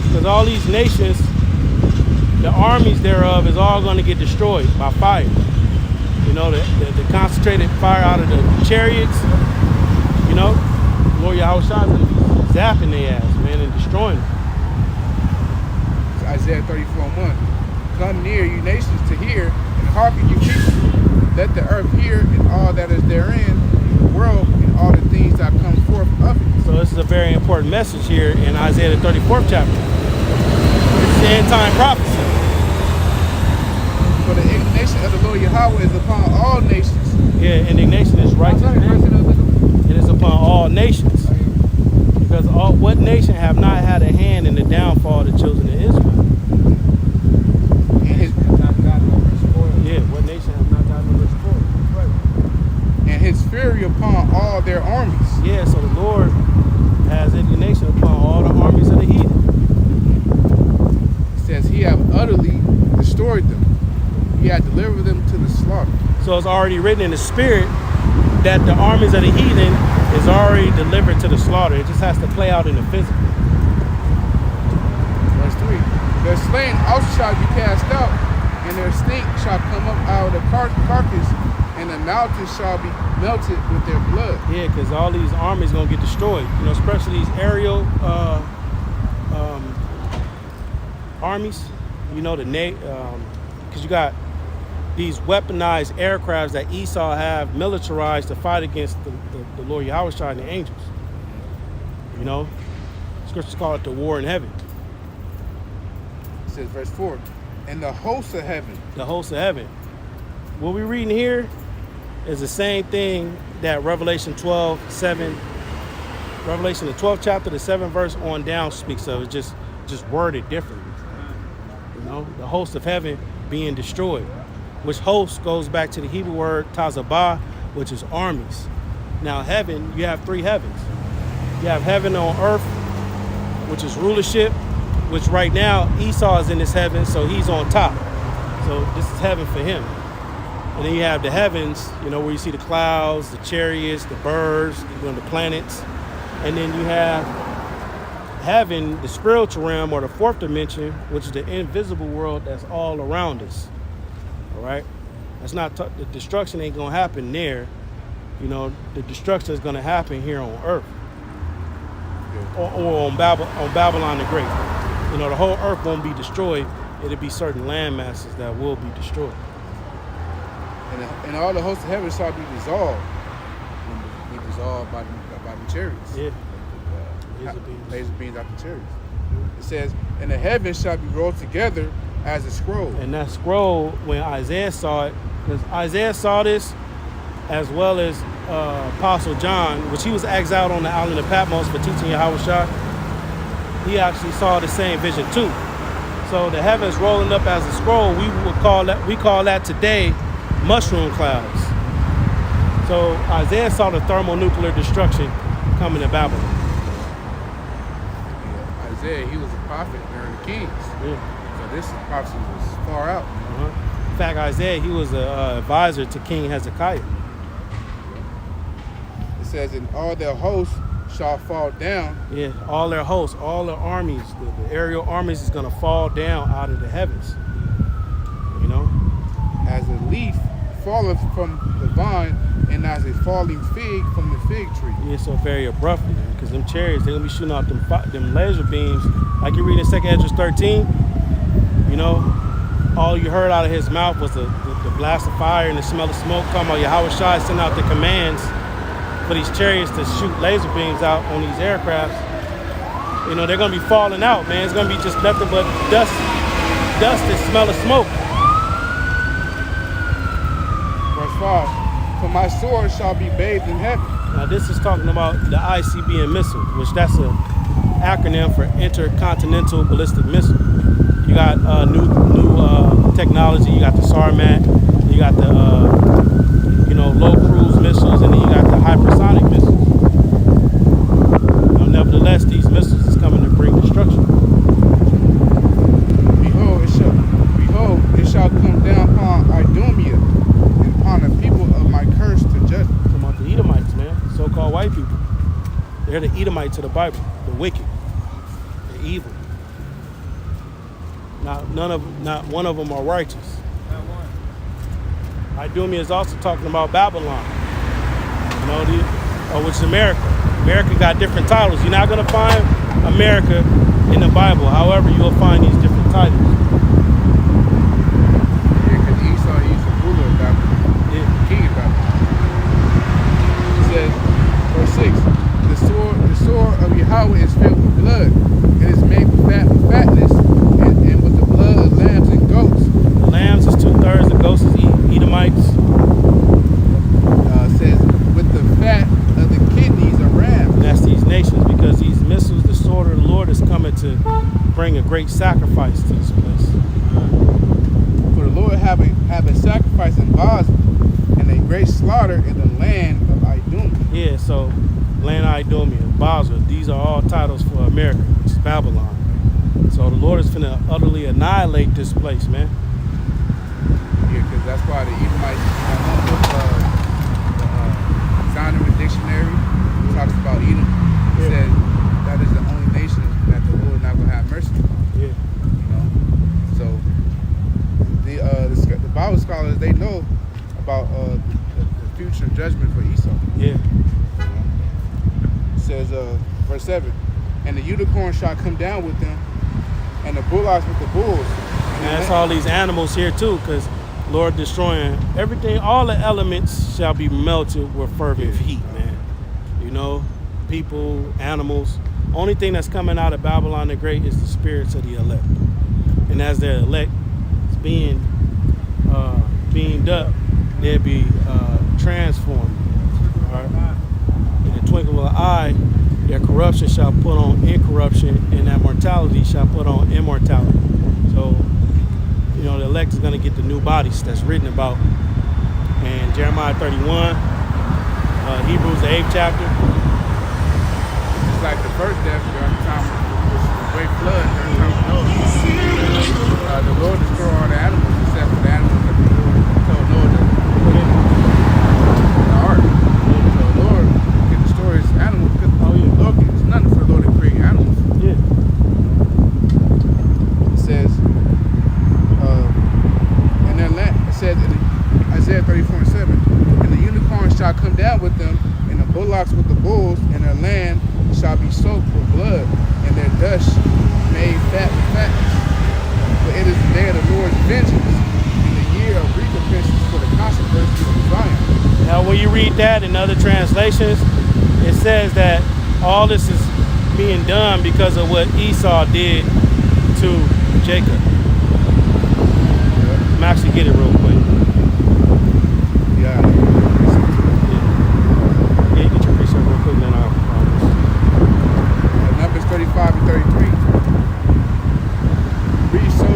Because all these nations, the armies thereof is all going to get destroyed by fire. You know, the concentrated fire out of the chariots. You know, Lord Yahweh Shai is going to be zapping their ass, man, and destroying them. Isaiah 34:1. Come near, you nations, to hear, and hearken, you people. Let the earth hear, and all that is therein, the world, and all the things that come forth of it. So this is a very important message here in Isaiah the 34th chapter. It's the end time prophecy. For the indignation of the Lord Yahweh is upon all nations. Yeah, indignation is righteous. It is upon all nations. Because what nation have not had a hand in the downfall of the children of Israel? Yeah, what nation has not gotten no spoil? Right. And his fury upon all their armies. Yeah, so the Lord has indignation upon all the armies of the heathen. It says he have utterly destroyed them. He had delivered them to the slaughter. So it's already written in the spirit that the armies of the heathen is already delivered to the slaughter. It just has to play out in the physical. Verse 3. Their slain also shall be cast out, and their stink shall come up out of the carcass, and the mountains shall be melted with their blood. Yeah, because all these armies going to get destroyed. You know, especially these aerial armies. You know, because you got these weaponized aircrafts that Esau have militarized to fight against the Lord Yahweh Shai and the angels. You know, scriptures call it the war in heaven. It says, verse 4, and the hosts of heaven. The hosts of heaven. What we're reading here is the same thing that Revelation 12:7, Revelation the 12th chapter, the 7th verse on down speaks of. It's just worded differently. You know, the host of heaven being destroyed, which host goes back to the Hebrew word tazabah, which is armies. Now heaven, you have three heavens. You have heaven on earth, which is rulership, which right now Esau is in this heaven, so he's on top. So this is heaven for him. And then you have the heavens, you know, where you see the clouds, the chariots, the birds, you know, the planets. And then you have heaven, the spiritual realm, or the fourth dimension, which is the invisible world that's all around us. All right? That's not, the destruction ain't going to happen there. You know, the destruction is going to happen here on earth. Or on Babylon the Great. You know, the whole earth won't be destroyed. It'll be certain land masses that will be destroyed. And all the hosts of heaven shall be dissolved. Be dissolved by the chariots. Yeah. Laser beams out the chariots. It says, and the heavens shall be rolled together as a scroll. And that scroll, when Isaiah saw it, because Isaiah saw this, as well as Apostle John, which he was exiled on the island of Patmos for teaching Yahushua, he actually saw the same vision too. So the heavens rolling up as a scroll, we call that today mushroom clouds. So Isaiah saw the thermonuclear destruction coming to Babylon. Yeah, Isaiah, he was a prophet during the kings. Yeah. So this prophecy was far out. In fact, Isaiah, he was an advisor to King Hezekiah. It says, and all their hosts shall fall down. Yeah, all their hosts, all their armies, the aerial armies is going to fall down out of the heavens. You know? As a leaf falleth from the vine, and as a falling fig from the fig tree. Yeah, so very abruptly, because them chariots, they're going to be shooting out them laser beams. Like you read in 2 Esdras 13, you know, all you heard out of his mouth was the blast of fire and the smell of smoke, talking about Yahushua sending out the commands for these chariots to shoot laser beams out on these aircrafts. You know, they're going to be falling out, man. It's going to be just nothing but dust and smell of smoke. Verse 5, for my sword shall be bathed in heaven. Now this is talking about the ICBM missile, which that's an acronym for Intercontinental Ballistic Missile. You got new technology. You got the Sarmat. You got the low cruise missiles, and then you got the hypersonic missiles. Nevertheless, these missiles is coming to bring destruction. Behold, it shall come down upon Idumea and upon the people of my curse to judgment. Talking about the Edomites, man, so-called white people. They're the Edomites of the Bible, the wicked, the evil. Not one of them are righteous. Idumea is also talking about Babylon, which is America. America got different titles. You're not going to find America in the Bible. However, you'll find these different titles. Yeah, because Esau, he's the ruler of Babylon. Yeah. King of Babylon. It says, verse 6, the sword of Yahweh is filled with blood. It is made with fatness and with the blood of lambs and goats. The lambs is 2/3, the goats is Edomites. Says, with the fat of the kidneys of rams. And that's these nations, because these missiles, the sword of the Lord is coming to bring a great sacrifice to this place. For the Lord have a sacrifice in Basra and a great slaughter in the land of Idumea. Yeah, so land of Idumea, Basra, these are all titles for America, which is Babylon. So the Lord is finna utterly annihilate this place, man. Yeah, because that's why the Edomites, the Zondervan Dictionary talks about Edom. It says that is the only nation that the Lord not gonna have mercy on. Yeah. You know, so the Bible scholars, they know about the future judgment for Esau. Yeah. It says, verse 7, and the unicorn shall come down with them, and the bullocks with the bulls. And that's all these animals here too, because Lord destroying everything. All the elements shall be melted with fervent heat, man. You know, people, animals. Only thing that's coming out of Babylon the Great is the spirits of the elect. And as the elect is being beamed up, they'll be transformed. All right? In the twinkle of an eye, their corruption shall put on incorruption, and that mortality shall put on immortality. So, you know, the elect is going to get the new bodies that's written about. And Jeremiah 31, Hebrews the 8th chapter. It's like the first death during the time of the great flood during the time of Noah. The Lord destroyed all the animals except for the animals that the Lord told Noah to put in the ark. So the Lord can destroy his animals because it's nothing for the Lord to create animals. Yeah. It says, and then it says in Isaiah 34:7, and the unicorns shall come down with them, and the bullocks with the bulls, and their land shall be soaked with blood, and their dust made fat with fatness. For it is the day of the Lord's vengeance, and the year of recompenses for the controversy of Zion. Now, when you read that in other translations, it says that all this is being done because of what Esau did to Jacob. I'm actually get it real quick. Yeah. Yeah, get your research real quick, then I'll Numbers 35 and 33. Read, so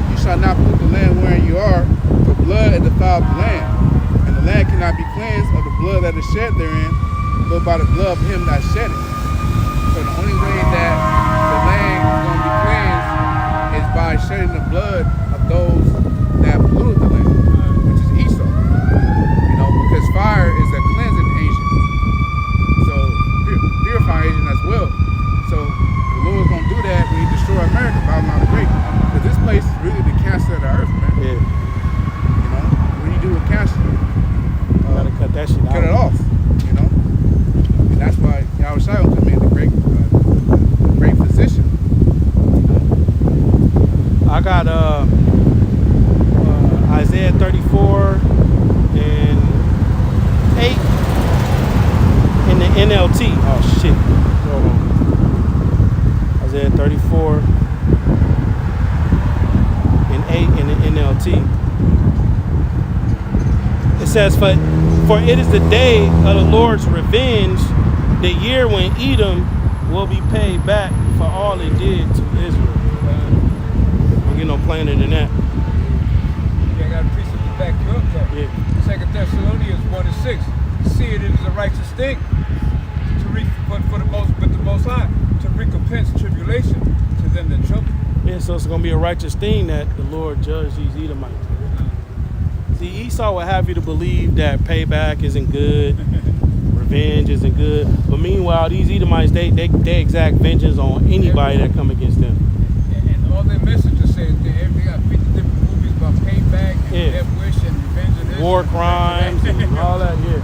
you shall not pollute the land wherein you are, for blood hath defiled the land. And the land cannot be cleansed of the blood that is shed therein, but by the blood of him that shed it. So the only way that the land is going to be cleansed is by shedding the blood of those that polluted the land, which is Esau. You know, because fire is a cleansing agent. So purifying agent as well. So the Lord's going to do that when he destroy America, Babylon the Great. Because this place is really the cancer of the earth, man. Yeah. You know, when you do with cancer, Gotta cut that shit out. cut it off, you know. And that's why Yahweh Shai will come in the great physician. I got Isaiah 34 and 8 in the NLT. Oh shit. Hold on. Isaiah 34 and 8 in the NLT. It says, for it is the day of the Lord's revenge, the year when Edom will be paid back for all it did to Israel. Don't get no plainer than that. You got a precept to back you up though. Yeah. 2 Thessalonians 1:6. See it is a righteous thing to for the most high to recompense tribulation to them that trouble. Yeah, so it's gonna be a righteous thing that the Lord judge these Edomites. See, Esau would have you to believe that payback isn't good, revenge isn't good. But meanwhile, these Edomites, they exact vengeance on anybody that come against them. And all their messages say they got 50 different movies about payback and death wish and revenge and this. War crimes and all that, yeah.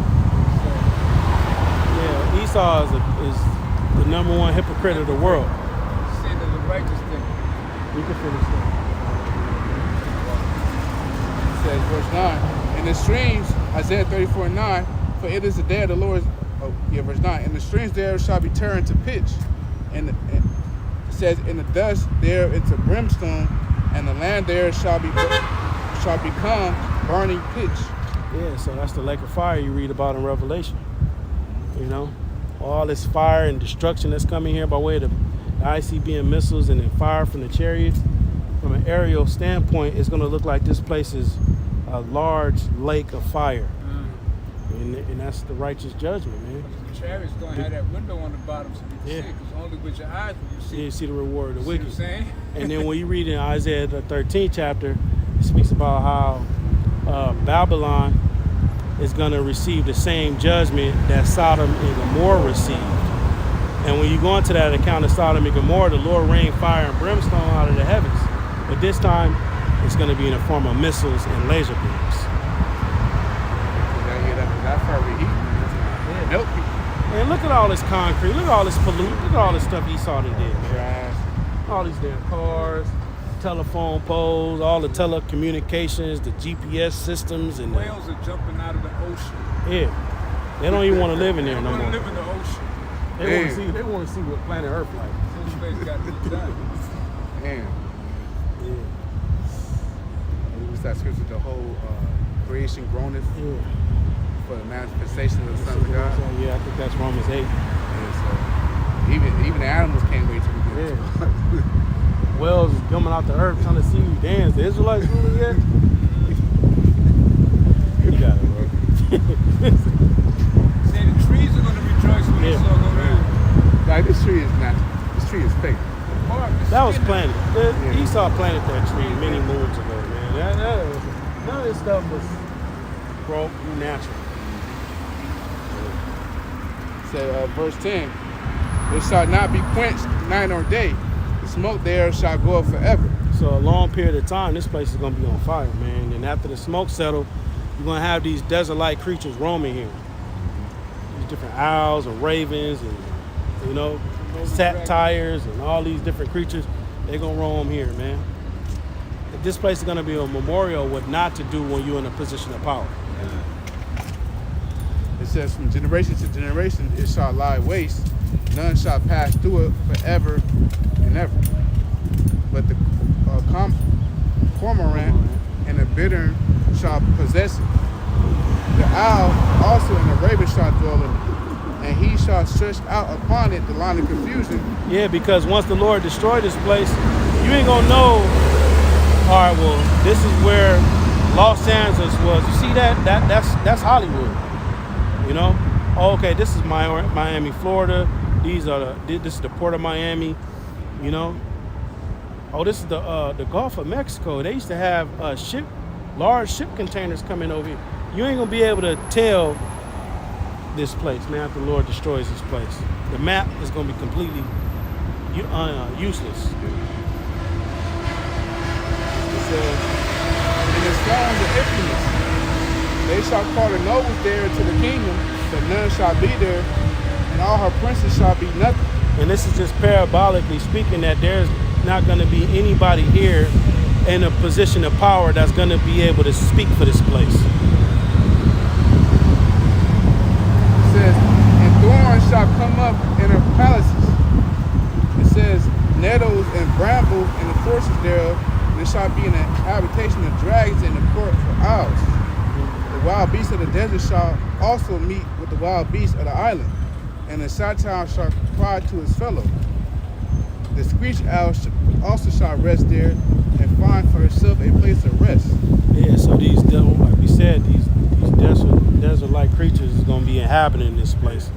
Yeah, Esau is the #1 hypocrite of the world. Say that the righteous thing. We can finish that. Says verse 9, in the streams, Isaiah 34:9, for it is the day of the Lord's, verse 9, in the streams there shall be turned to pitch, and it says in the dust there into brimstone, and the land there shall become burning pitch. Yeah, so that's the lake of fire you read about in Revelation. You know, all this fire and destruction that's coming here by way of the ICBM missiles and then fire from the chariots. From an aerial standpoint, it's going to look like this place is a large lake of fire. And that's the righteous judgment, man. The chariot's going to have that window on the bottom so you can see it, because only with your eyes will you see You see the reward of the See wicked. what I'm saying? And then when you read in Isaiah the 13th chapter, it speaks about how Babylon is going to receive the same judgment that Sodom and Gomorrah received. And when you go into that account of Sodom and Gomorrah, the Lord rained fire and brimstone out of the heavens. But this time, it's going to be in the form of missiles and laser beams. That's how we heat. Milk people. And look at all this concrete. Look at all this pollute. Look at all this stuff Esau done did, man. Trash. All these damn cars, telephone poles, all the telecommunications, the GPS systems, and Whales are jumping out of the ocean. yeah, they don't even want to live in there They no don't want more. to live in the ocean. They want to see what planet Earth like. This place got to be done. Man, Yeah. it was that scripture, the whole creation groaneth Yeah. for the manifestation of the sons of God. Yeah, I think that's Romans 8. And so even the animals can't wait till we get Yeah. Whales is coming out the earth trying to see you dance. The Israelites really yet? You got it, bro. Say the trees are going to rejoice when Yeah. this all go down. Like this tree is natural. This tree is fake. That was planted. Esau planted that tree many moons ago, man. None of this stuff was broke natural. So verse 10, it shall not be quenched night or day. The smoke there shall go up forever. So a long period of time, this place is gonna be on fire, man. And after the smoke settle, you're gonna have these desert-like creatures roaming here. These different owls and ravens and, you know, satyrs and all these different creatures. They're gonna roam here, man. This place is gonna be a memorial of what not to do when you're in a position of power. It says, from generation to generation it shall lie waste. None shall pass through it forever and ever. But the cormorant and the bittern shall possess it. The owl also and the raven shall dwell in it, and he shall stretch out upon it the line of confusion. Yeah, because once the Lord destroyed this place, you ain't gonna know, all right, well, this is where Los Angeles was. You see that's Hollywood. You know? Oh, okay, this is Miami, Florida. This is the port of Miami, you know? Oh, this is the Gulf of Mexico. They used to have large ship containers coming over here. You ain't gonna be able to tell this place, man, after the Lord destroys this place. The map is gonna be completely useless. It says, and the stones of Ephesus, they shall call the nobles there to the kingdom, but none shall be there, and all her princes shall be nothing. And this is just parabolically speaking that there's not going to be anybody here in a position of power that's going to be able to speak for this place. It says, and thorns shall come up in her palaces. It says, nettles and brambles in the forces thereof, and there shall be an habitation of dragons in the court for owls. The wild beasts of the desert shall also meet with the wild beasts of the island, and the satyr shall cry to his fellow. The screech owl also shall rest there and find for herself a place of rest. Yeah, so these, like we said, these desert-like creatures is going to be inhabiting this place.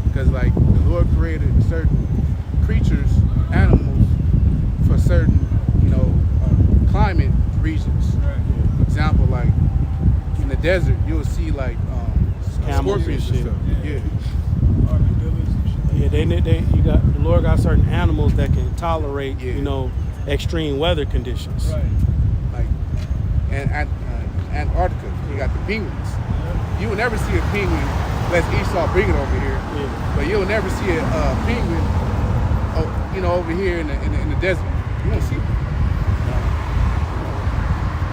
Because like the Lord created certain creatures, animals, for certain, climate regions. Right. For example, like in the desert, you'll see like Camels scorpions and and stuff. shit. Yeah. Armadillos and shit. Yeah, the Lord got certain animals that can tolerate, Yeah. extreme weather conditions. Right. Like and Antarctica, you got the penguins. You will never see a penguin unless Esau bring it over here. Yeah. But you'll never see a penguin, over here in the desert. You won't see it.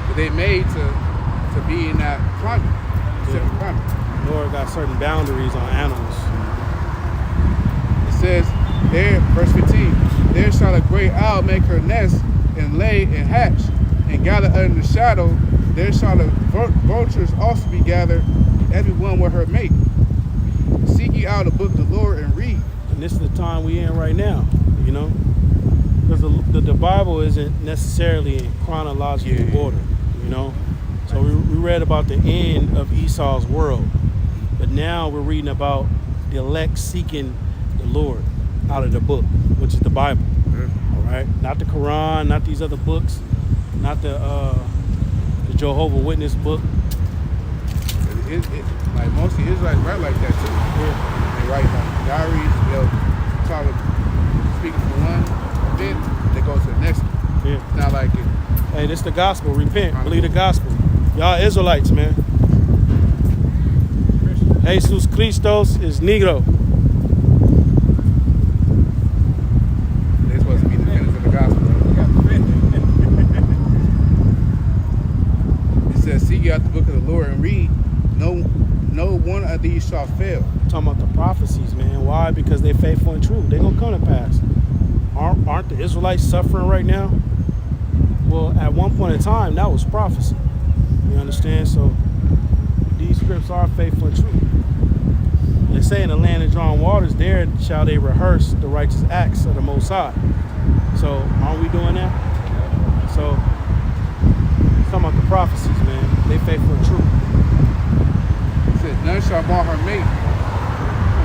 But they made to be in that climate, certain climate. The Lord got certain boundaries on animals. It says there, verse 15, there shall a great owl make her nest and lay and hatch and gather under the shadow. There shall the vultures also be gathered, every one with her mate. Seek ye out the book of the Lord and read. And this is the time we in right now, because the Bible isn't necessarily in chronological order, So we read about the end of Esau's world, but now we're reading about the elect seeking the Lord out of the book, which is the Bible. All right, not the Quran, not these other books, not the Jehovah Witness book. Like most of the Israelites write like that too. Yeah. They write like diaries. They'll talk, speaking from one event, they go to the next one. Yeah. It's not like it. Hey, this the gospel. Repent. Believe the gospel. Y'all Israelites, man. Jesus Christos is Negro. They're supposed to be defenders of the gospel. It says, seek ye out the book of the Lord and read. No one of these shall fail. talking about the prophecies, man. Why? Because they're faithful and true. They're going to come to pass. Aren't the Israelites suffering right now? Well, at one point in time, that was prophecy. You understand? So these scripts are faithful and true. They say in the land of drawn waters, there shall they rehearse the righteous acts of the Most High. So aren't we doing that? So talking about the prophecies, man. They faithful and true. It said, none shall mar her mate.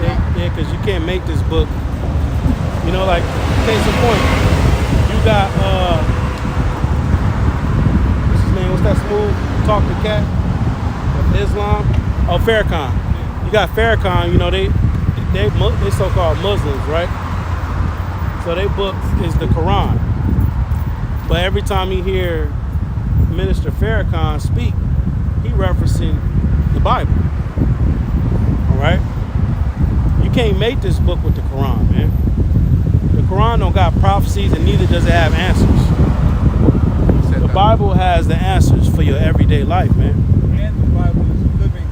Yeah, because you can't make this book. You know, like, case in point, you got, what's his name? What's that smooth talk to cat of Islam? Oh, Farrakhan. You got Farrakhan, you know, they so-called Muslims, right? So their book is the Quran. But every time you hear Minister Farrakhan speak, he referencing the Bible. All right? You can't make this book with the Quran, man. The Quran don't got prophecies and neither does it have answers. The Bible has the answers for your everyday life, man. And the Bible is a living,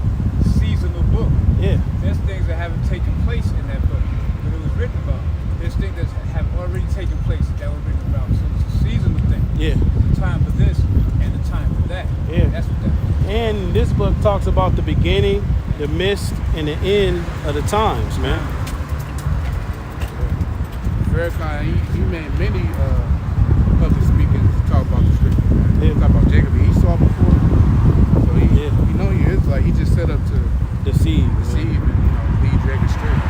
seasonal book. Yeah. There's things that haven't taken place in that book, but it was written about. There's things that have already taken place that were written about. So it's a seasonal thing. Yeah. There's a time for this and a time for that. Yeah. That's what that is. And this book talks about the beginning, the midst, and the end of the times, man. Farrakhan, he made many public speakers talk about the scripture. He talk about Jacob and Esau before. So he know he is like he just set up to Deceive and lead Jacob straight.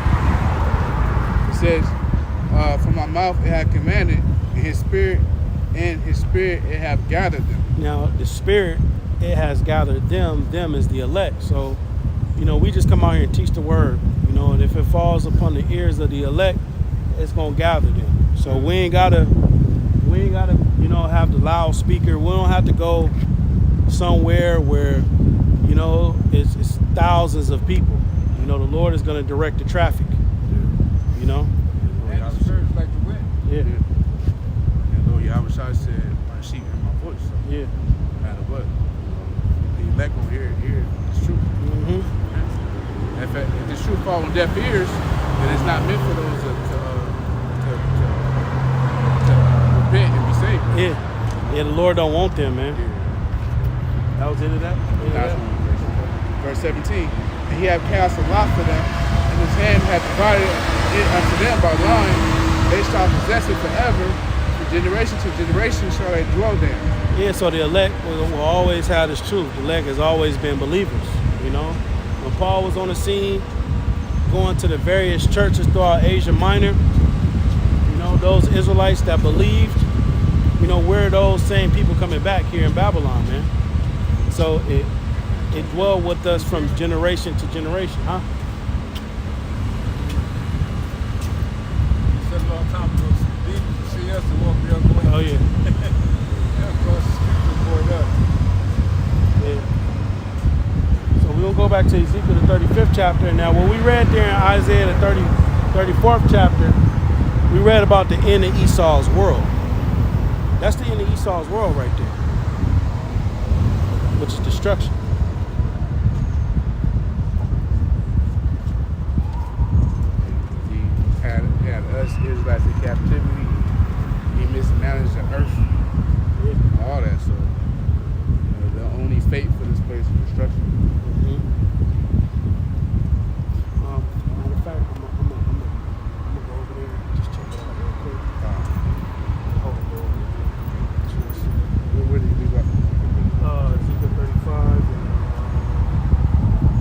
It says, "From my mouth it hath commanded, and his spirit it hath gathered them." Now the spirit, it has gathered them. Them is the elect. So, you know, we just come out here and teach the word. You know, and if it falls upon the ears of the elect, it's gonna gather them. So we ain't gotta, you know, have the loudspeaker. We don't have to go somewhere where, you know, it's thousands of people. You know, the Lord is gonna direct the traffic. You know. And the spirit's like the wind. Yeah. And Lord Yahushua said, "My sheep hear my voice." So Yeah. no matter what, the elect gonna hear the truth. Mm-hmm. If the truth fall on deaf ears, then it's not meant for those to repent and be saved. Yeah. Yeah. The Lord don't want them, man. Yeah. That was into that. Verse 17. And he hath cast a lot for them, and his hand hath divided it unto them by line. They shall possess it forever. From generation to generation shall they dwell there. Yeah, so the elect will always have this truth. The elect has always been believers, you know. When Paul was on the scene, going to the various churches throughout Asia Minor, you know, those Israelites that believed, you know, we're those same people coming back here in Babylon, man. So it dwelled with us from generation to generation, huh? He said a long time ago, demons will see us and walk the other way. Oh, yeah. They'll cross the street to avoid us. Yeah. So we're going to go back to Ezekiel, the 35th chapter. Now, when we read there in Isaiah, the 34th chapter, we read about the end of Esau's world. That's the end of Esau's world right there, which is destruction. He had us Israelites in captivity. He mismanaged the earth, all that. So the only fate for this place is destruction. Matter of fact, I'm gonna go over there and just check it out real quick. Hold on, go over there. Where did he leave off? Ezekiel 35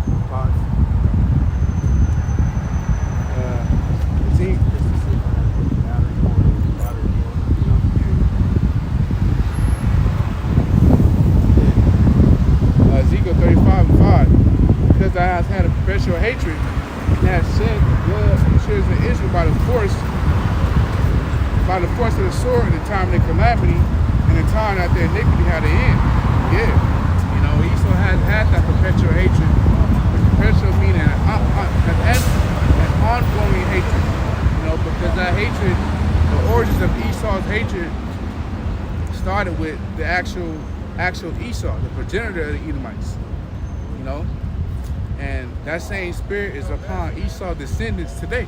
and 5. Ezekiel 35 and 5. Because thou hast had a perpetual hatred, and hast shed the blood of the children of Israel by the force of the sword in the time of their calamity, and the time that their iniquity had an end. Yeah. You know, Esau has had that perpetual hatred. Perpetual meaning an ongoing hatred. You know, because that hatred, the origins of Esau's hatred started with the actual Esau, the progenitor of the Edomites. You know? And that same spirit is upon Esau's descendants today.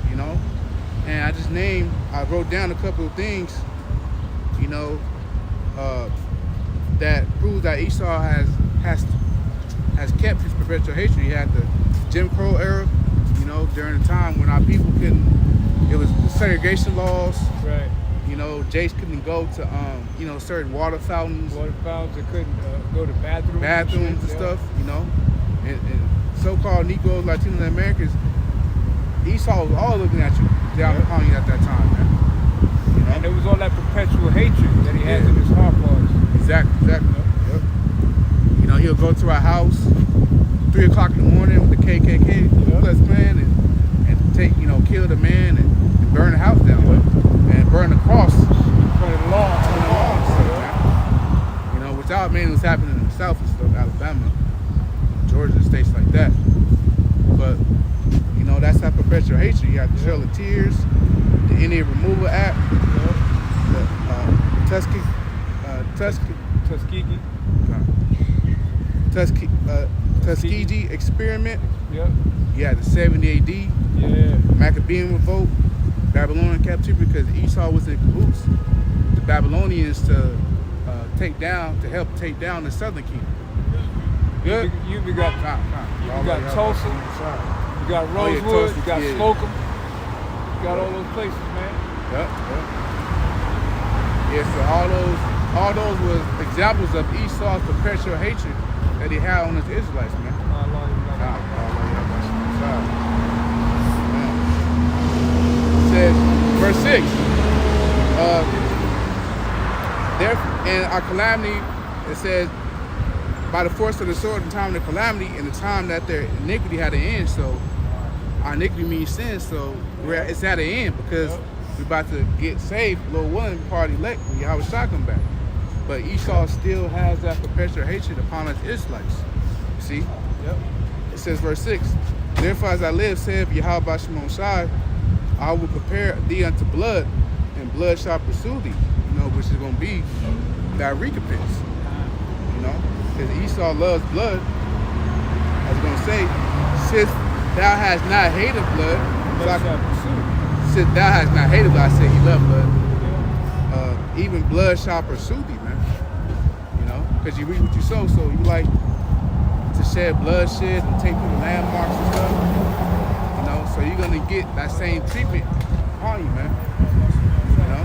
You know? And I wrote down a couple of things, you know, that proves that Esau has kept his perpetual hatred. He had the Jim Crow era, you know, during the time when our people it was the segregation laws. Right. You know, Jace couldn't go to, you know, certain water fountains. Water fountains, they couldn't go to bathrooms and shit, stuff, you know. And so-called Negroes, Latino Americans, Esau was all looking at you down upon you at that time, man. You know? And it was all that perpetual hatred that he has in his heart for us. Exactly. Yep. You know, he'll go to our house 3 o'clock in the morning with the KKK plus man and take, you know, kill the man and burn the house down and burn the cross. Turn it along. You know, without man, it was happening in the South and stuff, Alabama, Georgia, states like that. But you know, that's that perpetual hatred. You have the Trail of Tears, the Indian Removal Act, the Tuskegee Experiment. Yep. You had the 70 AD, Yeah. Maccabean Revolt, Babylonian captivity, because Esau was in cahoots with the Babylonians to help take down the Southern Kingdom. Good. You got Tulsa. You got Rosewood. You got Slocum. You got all those places, man. Yep. Yeah, so all those was examples of Esau's perpetual hatred that he had on his Israelites, man. It says, verse 6, in our calamity, it says, by the force of the sword, in the time of the calamity, and the time that their iniquity had an end. So our iniquity means sin, so it's at an end because we're about to get saved, Lord willing, part elect when Yahweh Shah come back. But Esau still has that perpetual hatred upon us Israelites. You see? Yep. It says, verse 6, therefore as I live, saith Yahweh Shimon Shai, I will prepare thee unto blood, and blood shall pursue thee, you know, which is going to be thy recompense. You know? Because Esau loves blood. I was going to say, since thou hast not hated blood, since thou hast not hated blood, I said you love blood. Even blood shall pursue thee, man. You know, because you reap what you sow, so you like to shed bloodshed and take through the landmarks and stuff. You know, so you're gonna get that same treatment on you, man. You know.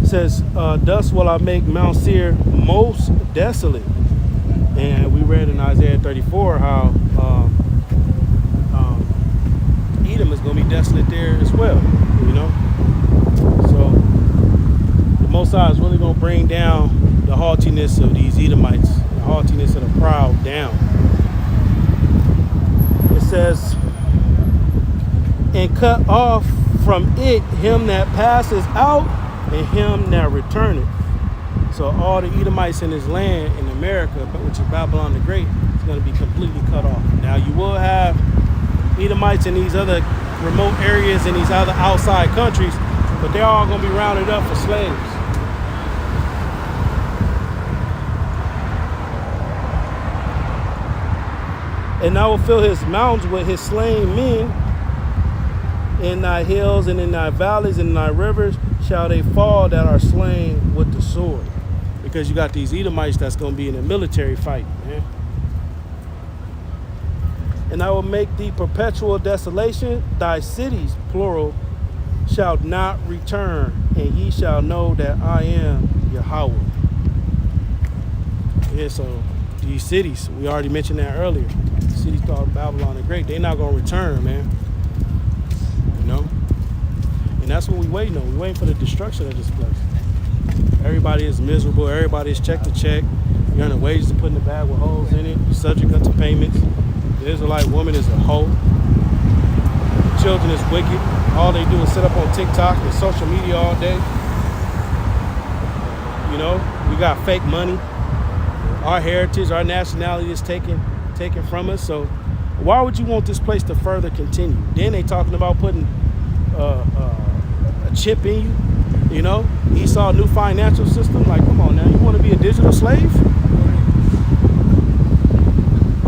Says, thus will I make Mount Seir most desolate. And we read in Isaiah 34 how Edom is going to be desolate there as well, you know. So the Most High is really going to bring down the haughtiness of these Edomites, the haughtiness of the proud down. It says, and cut off from it him that passes out and him that returneth. So all the Edomites in his land in America, which is Babylon the Great, is going to be completely cut off. Now you will have Edomites in these other remote areas in these other outside countries, but they're all going to be rounded up for slaves. And I will fill his mountains with his slain men. In thy hills and in thy valleys and in thy rivers shall they fall that are slain with the sword. Because you got these Edomites that's going to be in a military fight, man. And I will make thee perpetual desolation. Thy cities, plural, shall not return. And ye shall know that I am Yahweh. Yeah, so these cities, we already mentioned that earlier. Cities called Babylon the Great, they're not going to return, man. You know? And that's what we waiting on. We waiting for the destruction of this place. Everybody is miserable. Everybody is check to check. You're earning wages to put in the bag with holes in it. You're subject unto payments. The Israelite woman is a hoe. Children is wicked. All they do is sit up on TikTok and social media all day. You know, we got fake money. Our heritage, our nationality is taken from us. So why would you want this place to further continue? Then they talking about putting a chip in you. You know, Esau new financial system. Like, come on now, you want to be a digital slave?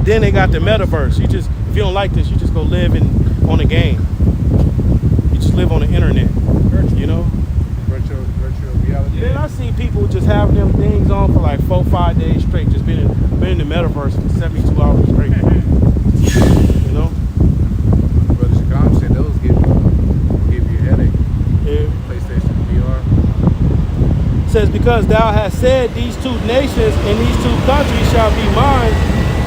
Then they got the metaverse. You just, if you don't like this, you just go live on a game. You just live on the internet. You know. Virtual reality. Then I see people just having them things on for like 4-5 days straight, just been in the metaverse for 72 hours straight. You know. Brother Shakam said those give you a headache. Yeah. PlayStation VR. It says, because thou hast said these two nations and these two countries shall be mine,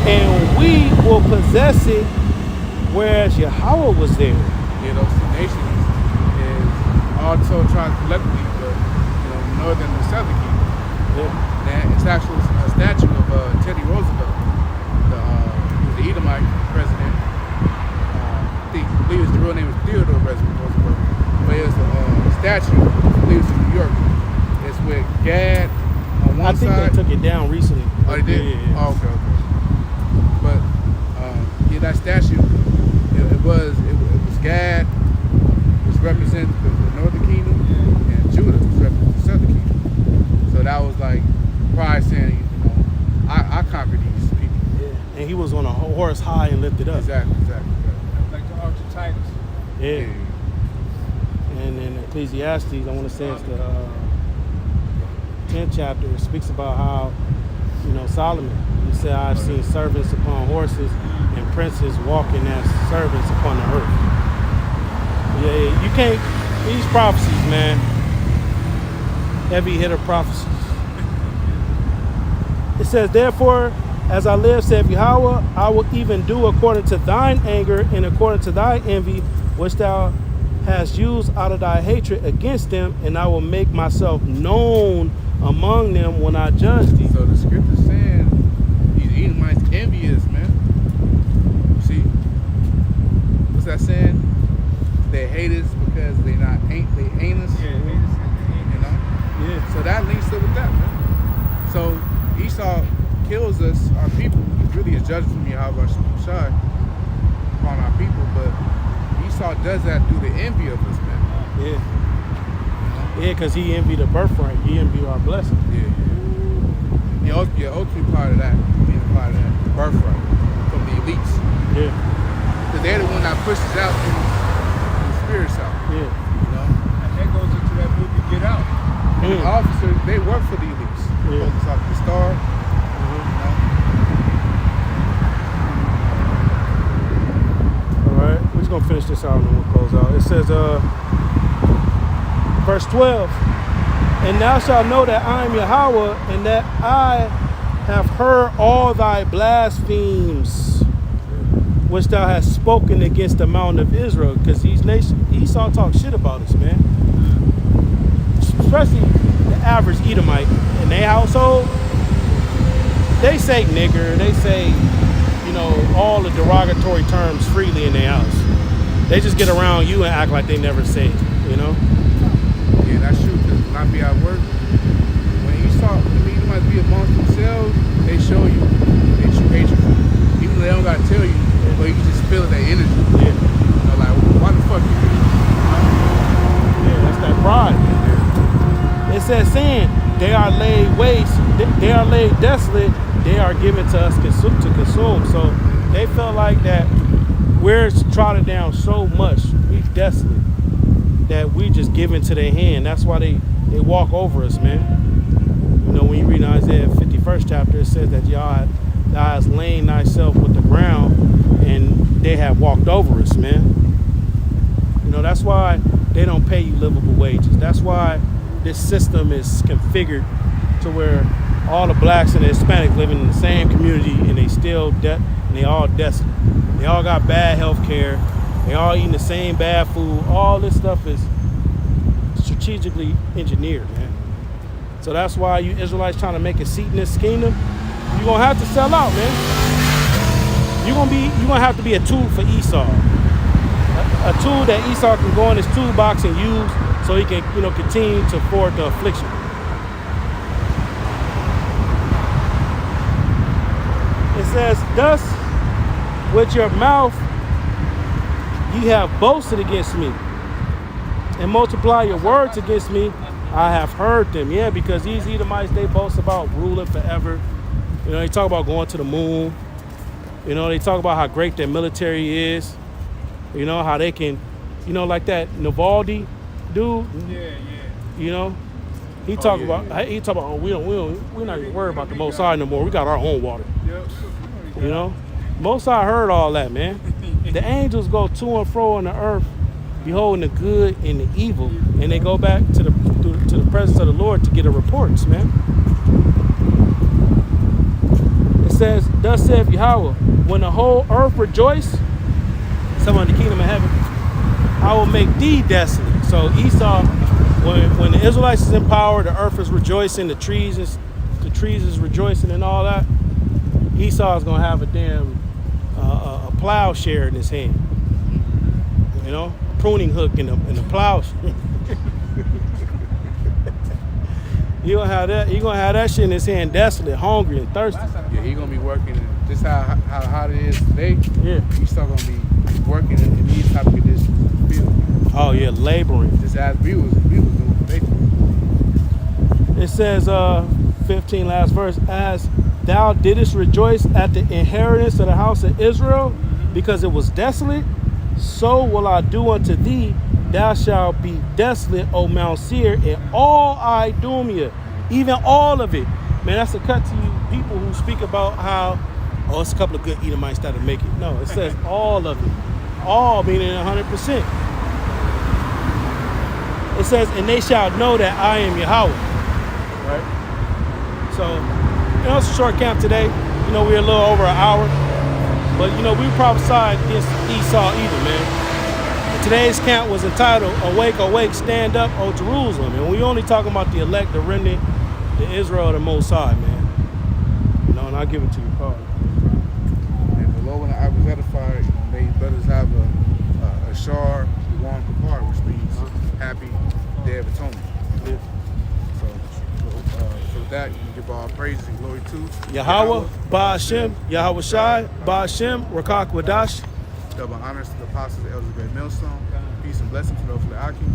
and we will possess it, whereas Yahweh was there. Yeah, those two nations is all told tribes collectively, but northern and southern kingdom. Yeah. And it's actually a statue of Teddy Roosevelt, he was the Edomite president. I believe his real name is Theodore Roosevelt, but it's a statue. I believe it's in New York. It's with Gad on one side. I think they took it down recently. Oh, they did? Yeah. Oh, okay. But yeah, that statue, it was Gad, was representing the northern kingdom, and Judah was representing the southern kingdom. So that was like pride saying, I conquered these people. Yeah. And he was on a horse high and lifted up. Exactly. Like the Arch of Titus. Yeah. And in Ecclesiastes, I want to say it's the 10th chapter, it speaks about how, Solomon, he said, I've seen servants upon horses and princes walking as servants upon the earth. Yeah, you can't, these prophecies, man, heavy hitter prophecies. It says, therefore, as I live, saith Yahweh, I will even do according to thine anger and according to thy envy, which thou hast used out of thy hatred against them, and I will make myself known among them when I judge thee. So the scripture's saying these Edomites envious, man. See? What's that saying? They hate us because they ain't us. Yeah, You know? Yeah. So that links up with that, man. So Esau kills us, our people. He really is judged from Yahweh Shai upon our people, but Esau does that through the envy of us, man. Yeah. Yeah, because he envied the birthright. He envied our blessing. Yeah, ultimate part of that, being a part of that, the birthright from the elites. Yeah. Because they're the one that pushes out the spirits out. Yeah. And that goes into that movie Get Out. And the officers, they work for the elites. Yeah. Focus off the star. All right, we're just gonna finish this out and then we'll close out. It says, verse 12, and thou shalt know that I am Yahweh, and that I have heard all thy blasphemies. which thou hast spoken against the mountain of Israel, because these nations, Esau talk shit about us, man. Especially the average Edomite in their household. They say nigger, they say, you know, all the derogatory terms freely in their house. They just get around you and act like they never say it, you know? Yeah, that's true, because when I be at work, when you might be amongst themselves, they show you they true hatred. Even though they don't gotta tell you, but you can just feel that energy. Yeah. You know, like, why the fuck you do this? Yeah, that's that pride. It says, saying, they are laid waste, they are laid desolate, they are given to us to consume. So they feel like that we're trodden down so much, we desolate, that we just give into their hand. That's why they walk over us, man. You know, when you read Isaiah 51st chapter, it says that thou hast lain thyself with the ground, and they have walked over us, man. You know, that's why they don't pay you livable wages. That's why this system is configured to where all the blacks and the Hispanics living in the same community, and they all desolate. They all got bad health care. They all eating the same bad food. All this stuff is strategically engineered, man. So that's why you Israelites trying to make a seat in this kingdom, you're gonna have to sell out, man. You're gonna have to be a tool for Esau. A tool that Esau can go in his toolbox and use so he can, you know, continue to forward the affliction. It says, thus with your mouth ye have boasted against me, and multiply your words against me, I have heard them. Yeah, because these Edomites, they boast about ruling forever. You know, they talk about going to the moon. You know, they talk about how great their military is. You know, how they can, you know, like that Navalny dude. Yeah. You know, he talk about, oh, we're not even worried about the Most High no more. We got our own water. Yep. You know, Most High heard all that, man. The angels go to and fro on the earth, beholding the good and the evil, and they go back to the presence of the Lord to get the reports, man. It says, thus saith Yahweh, when the whole earth rejoice, someone in the kingdom of heaven, I will make thee desolate. So Esau, when the Israelites is in power, the earth is rejoicing, the trees is rejoicing and all that. Esau is gonna have a damn a plowshare in his hand. You know, pruning hook in the plow. You're gonna have that shit in his hand, desolate, hungry, and thirsty. Yeah, he gonna be working just how hot it is today. Yeah. He's still gonna be working in these type of conditions. Oh yeah, laboring. Just as we was doing for they. It says 15, last verse, as thou didst rejoice at the inheritance of the house of Israel, because it was desolate, so will I do unto thee. Thou shalt be desolate, O Mount Seir, and all Idumea, even all of it. Man, that's a cut to you people who speak about how, oh, it's a couple of good Edomites that'll make it. No, it says all of it. All meaning 100%. It says, and they shall know that I am Yahweh. Right? So, you know, it's a short camp today. You know, we're a little over an hour. But, you know, we prophesied against Esau either, man. And today's camp was entitled, Awake, Awake, Stand Up, O Jerusalem. And we only talking about the elect, the remnant, the Israel, the Most High, man. You know, and I'll give it to you, Carl. And below when I was edified, you know, may brothers have a shar, Yom Kippur, which means happy Day of Atonement. Yeah. So for that, you can give all praise and glory to Yahweh, Ba'ashem, Yahweh Shai, Ba'ashem, Rakak Wadash. Double honors to the apostles, the elders of Great Millstone. Peace and blessing to those of the Aki.